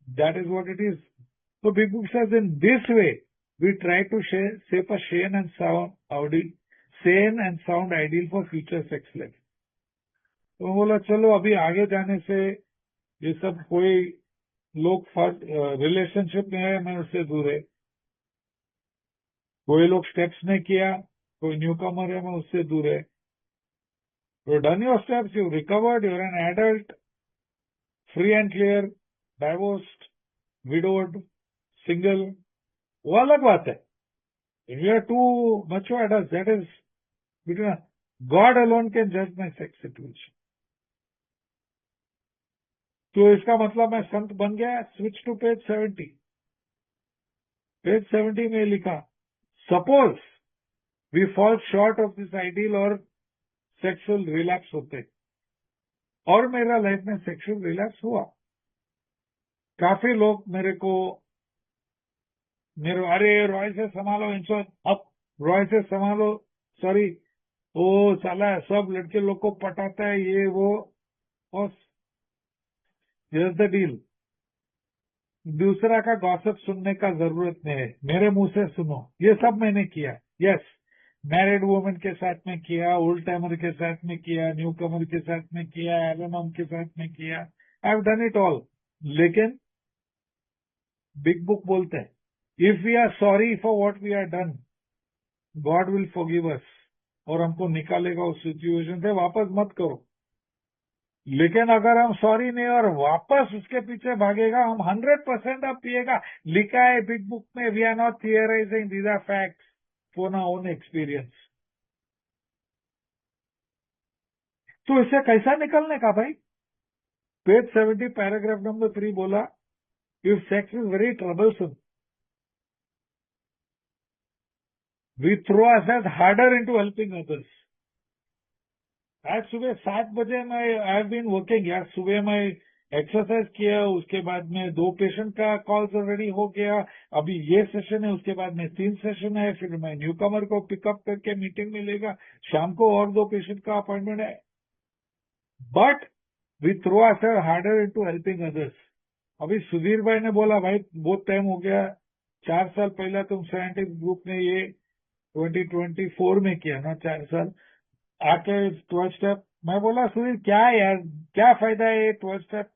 that is what it is. So Big Book says in this way, we try to shape a sane and sound ideal for future sex life. तो बोला चलो अभी आगे जाने से ये सब कोई लोग रिलेशनशिप में है मैं उससे दूर है, कोई लोग स्टेप्स ने किया, कोई न्यू कमर है मैं उससे दूर है। You done your steps, you recovered, you're an adult, free and clear, divorced, widowed, single, वो अलग बात है। If you are too mature adults, that is between God alone can judge my sex situation. तो इसका मतलब मैं संत बन गया। Switch to page 70। पेज 70 में लिखा, suppose we fall short of this ideal और सेक्सुअल रिलैप्स होते, और मेरा लाइफ में सेक्सुअल रिलैप्स हुआ। काफी लोग मेरे अरे रॉय से संभालो इनको, अब रॉय से संभालो, सॉरी वो साला सब लड़के लोग को पटाता है ये वो। और हियर्स द डील, दूसरा का गॉसिप सुनने का जरूरत नहीं है, मेरे मुंह से सुनो। ये सब मैंने किया, यस, मैरिड वुमेन के साथ में किया, ओल्ड टाइमर के साथ में किया, न्यू कमर के साथ में किया, एलोनम के साथ में किया, I have done it all. लेकिन बिग बुक बोलते हैं if we are sorry for what we are done, God will forgive us, और हमको निकालेगा उस सिचुएशन से। वापस मत करो। लेकिन अगर हम सॉरी नहीं और वापस उसके पीछे भागेगा, हम 100% अब पिएगा। लिखा है बिग बुक में, we are not theorising, these are facts for our own experience. तो इससे कैसा निकलने का भाई? पेज 70 पैराग्राफ नंबर 3 बोला, if sex is very troublesome we throw ourselves harder into helping others. आज सुबह 7 बजे मैं आई हैव बीन वर्किंग यार, सुबह मैं एक्सरसाइज किया, उसके बाद में 2 पेशेंट का कॉल्स ऑलरेडी हो गया, अभी ये सेशन है, उसके बाद में 3 सेशन है, फिर मैं न्यू कमर को पिकअप करके मीटिंग में लेगा, शाम को और 2 पेशेंट का अपॉइंटमेंट है, but we throw ourselves harder into helping others. अभी सुधीर भाई ने बोला भाई बहुत टाइम हो गया, 4 साल पहले तुम साइंटिफिक ग्रुप ने ये 2024 में किया ना, 4 साल आके 12 स्टेप। मैं बोला सुधीर क्या यार, क्या फायदा है ये 12 स्टेप,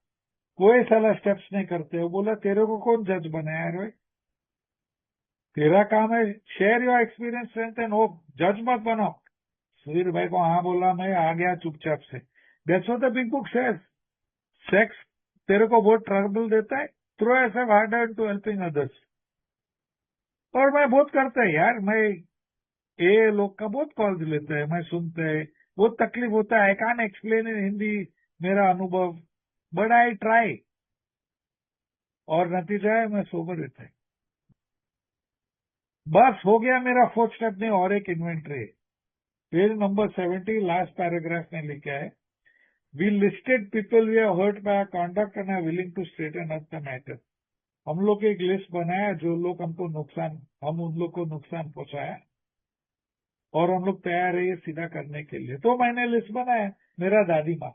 कोई साला स्टेप्स नहीं करते हो। बोला तेरे को कौन जज बनाया रे, तेरा काम है share your experience strength and hope, जज मत बनो। सुधीर भाई को हाँ बोला, मैं आ गया चुपचाप से। That's what the big book says, sex तेरे को बहुत ट्रबल देता है, throw yourself harder to helping others. और मैं बहुत करता है यार, मैं ये लोग का बहुत कॉल्स लेते हैं, मैं सुनते हैं, बहुत तकलीफ होता है, I can't explain in Hindi मेरा अनुभव, बट आई ट्राई, और नतीजा है मैं सोबर रहता है। बस हो गया मेरा 4th स्टेप में और एक inventory. Page number 70 last paragraph में लिखा है, we listed people we have hurt by conduct and are willing to straighten up the matter. हम लोग एक लिस्ट बनाया जो लोग हमको नुकसान, हम उन लोग को नुकसान पहुंचाया और हम लोग तैयार है ये सीधा करने के लिए। तो मैंने लिस्ट बनाया, मेरा दादी माँ,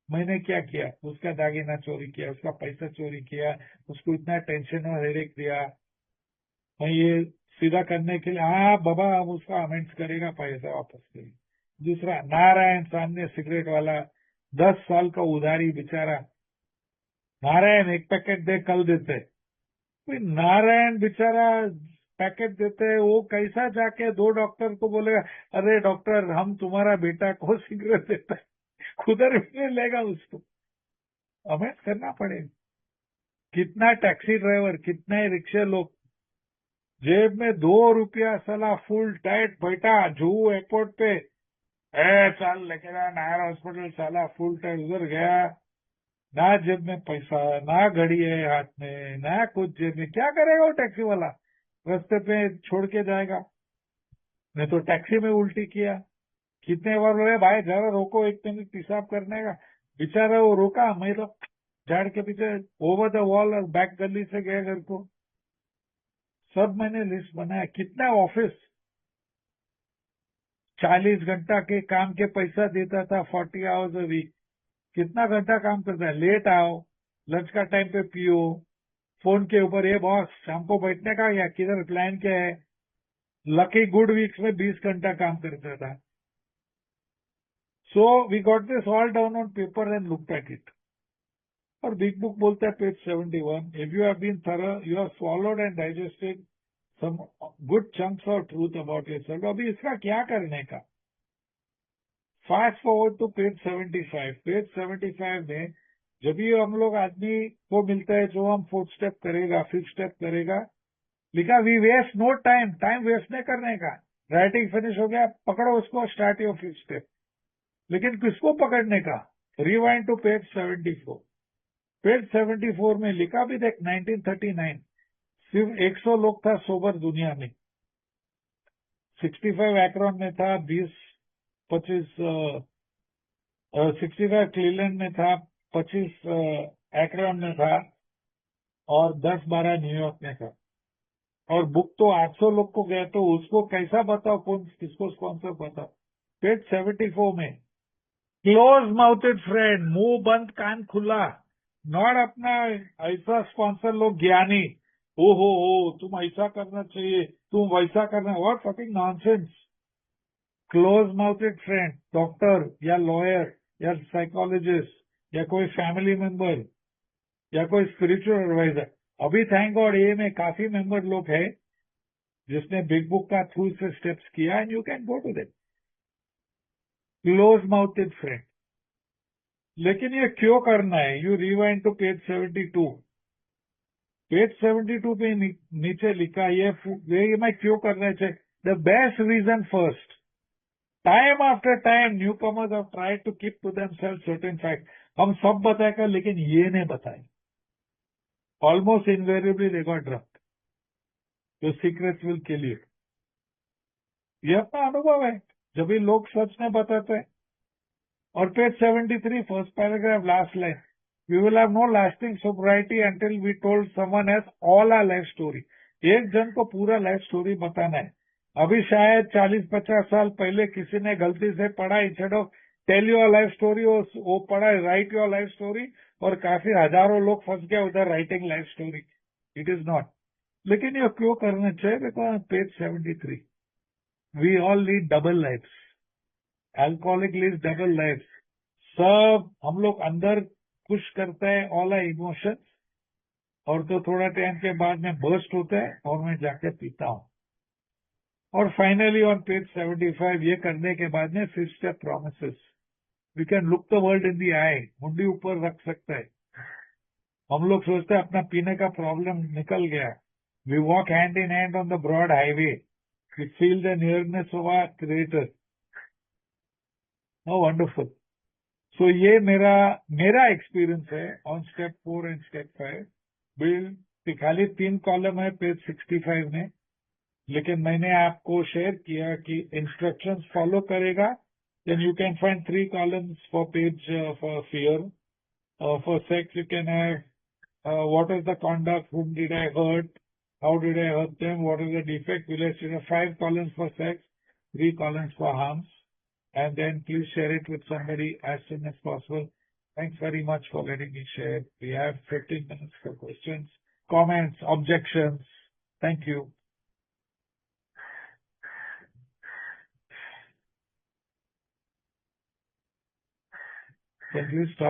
मैंने क्या किया, उसका दागिना चोरी किया, उसका पैसा चोरी किया, उसको इतना टेंशन और हेडेक दिया, मैं ये सीधा करने के लिए, हाँ बाबा हम उसका अमेंड्स करेगा, पैसा वापस करेगा। दूसरा, नारायण सामने सिगरेट वाला 10 साल का उधारी बेचारा, नारायण एक पैकेट दे कल देते, कोई नारायण बेचारा पैकेट देते हैं, वो कैसा जाके 2 डॉक्टर को बोलेगा अरे डॉक्टर हम तुम्हारा बेटा को सिगरेट देता है, खुदर भी नहीं लेगा उसको, हमें करना पड़ेगा। कितना टैक्सी ड्राइवर, कितने रिक्शे लोग, जेब में 2 रुपया साला फुल टाइट बैठा, जुहू एयरपोर्ट पे चल लेके जा नायर हॉस्पिटल, साला फुल टाइट उधर गया, ना जेब में पैसा, ना घड़ी है हाथ में, ना कुछ जेब में, क्या करेगा वो टैक्सी वाला, रास्ते पे छोड़ के जाएगा। नहीं तो टैक्सी में उल्टी किया, कितने बार बोले भाई जरा रोको 1 मिनट पेशाब करने का, बेचारा वो रोका, मैं तो झाड़ के पीछे ओवर द वॉल और बैक गली से गया घर को। सब मैंने लिस्ट बनाया, कितना ऑफिस 40 घंटा के काम के पैसा देता था, 40 आवर्स अ वीक, कितना घंटा काम करता है, लेट आओ, लंच का टाइम पे पियो, फोन के ऊपर ये बॉस शाम को बैठने का या किधर प्लान क्या है, लकी गुड वीक्स में 20 घंटा काम करता था। So we got this all down on paper and looked at it. और बिग बुक बोलता है page 71, if you have been thorough you have swallowed and digested some good chunks of truth about yourself. अभी इसका क्या करने का, fast forward to page 75। Page 75 में जब भी हम लोग आदमी को मिलता है जो हम 4th स्टेप करेगा, 5th स्टेप करेगा, लिखा we waste no time, time waste नहीं करने का, राइटिंग फिनिश हो गया, पकड़ो उसको, स्टार्ट योर 5th स्टेप। लेकिन किसको पकड़ने का, रिवाइंड टू पेज 74। पेज 74 में लिखा भी देख, 1939 सिर्फ 100 लोग था सोबर दुनिया में, 65 एक्रोन में था, 20-25 65 क्लीलैंड में था, 25 एक्रोन में था, और 10-12 न्यूयॉर्क में था। और बुक तो 800 लोग को गया, तो उसको कैसा बताओ, कौन किसको स्पॉन्सर बताओ। पेज 74 में, क्लोज माउथेड फ्रेंड, मुंह बंद कान खुला, नॉट अपना ऐसा स्पॉन्सर लोग ज्ञानी, हो तुम ऐसा करना चाहिए, तुम वैसा करना, what fucking nonsense. Close mouthed friend, doctor या लॉयर या साइकोलॉजिस्ट या कोई फैमिली मेंबर या कोई स्पिरिचुअल एडवाइजर। अभी थैंक गॉड ये में काफी मेंबर लोग हैं जिसने बिग बुक का थ्रू से स्टेप्स किया, and you can go to them. Close mouthed friend, लेकिन ये क्यों करना है, you rewind to page 72। Page 72 पे नीचे लिखा ये मैं क्यों करना चाहिए, the best reason first, time after time newcomers have tried to keep to themselves certain fact. हम सब बताएगा लेकिन ये नहीं बताए. Almost invariably they got drunk. Your secrets will kill you. ये अपना अनुभव है. जब भी लोग सच नहीं बताते हैं. और page 73, first paragraph, last line. We will have no lasting sobriety until we told someone else all our life story. एक जन को पूरा लाइफ स्टोरी बताना है. अभी शायद 40-50 साल पहले किसी ने गलती से पढ़ा instead of tell your life story, वो पढ़ा राइट योर लाइफ स्टोरी, और काफी हजारों लोग फंस गए उधर writing life story. It is not. लेकिन ये क्यों करना चाहिए? Because page 73, we all lead double life. Alcoholic lead double life. सब हम लोग अंदर पुश करते हैं ऑल आर इमोशंस, और तो थोड़ा टाइम के बाद में बर्स्ट होता है और मैं जाके पीता हूं. और फाइनली ऑन पेज 75, ये करने के बाद में 5 step promises. We can look the world in the eye. मुंडी ऊपर रख सकते हैं. हम लोग सोचते हैं अपना पीने का प्रॉब्लम निकल गया. We walk hand in hand on the broad highway. We feel the nearness of our creator. How wonderful. So ये मेरा एक्सपीरियंस है on step 4 and step 5. Build खाली 3 कॉलम है पेज 65 में, लेकिन मैंने आपको शेयर किया कि इंस्ट्रक्शंस फॉलो करेगा. Then you can find 3 columns for page for fear. For sex you can have what is the conduct, whom did I hurt, how did I hurt them, what is the defect. We'll have 5 columns for sex, 3 columns for harms. And then please share it with somebody as soon as possible. Thanks very much for letting me share. We have 15 minutes for questions, comments, objections. Thank you. Can you stop?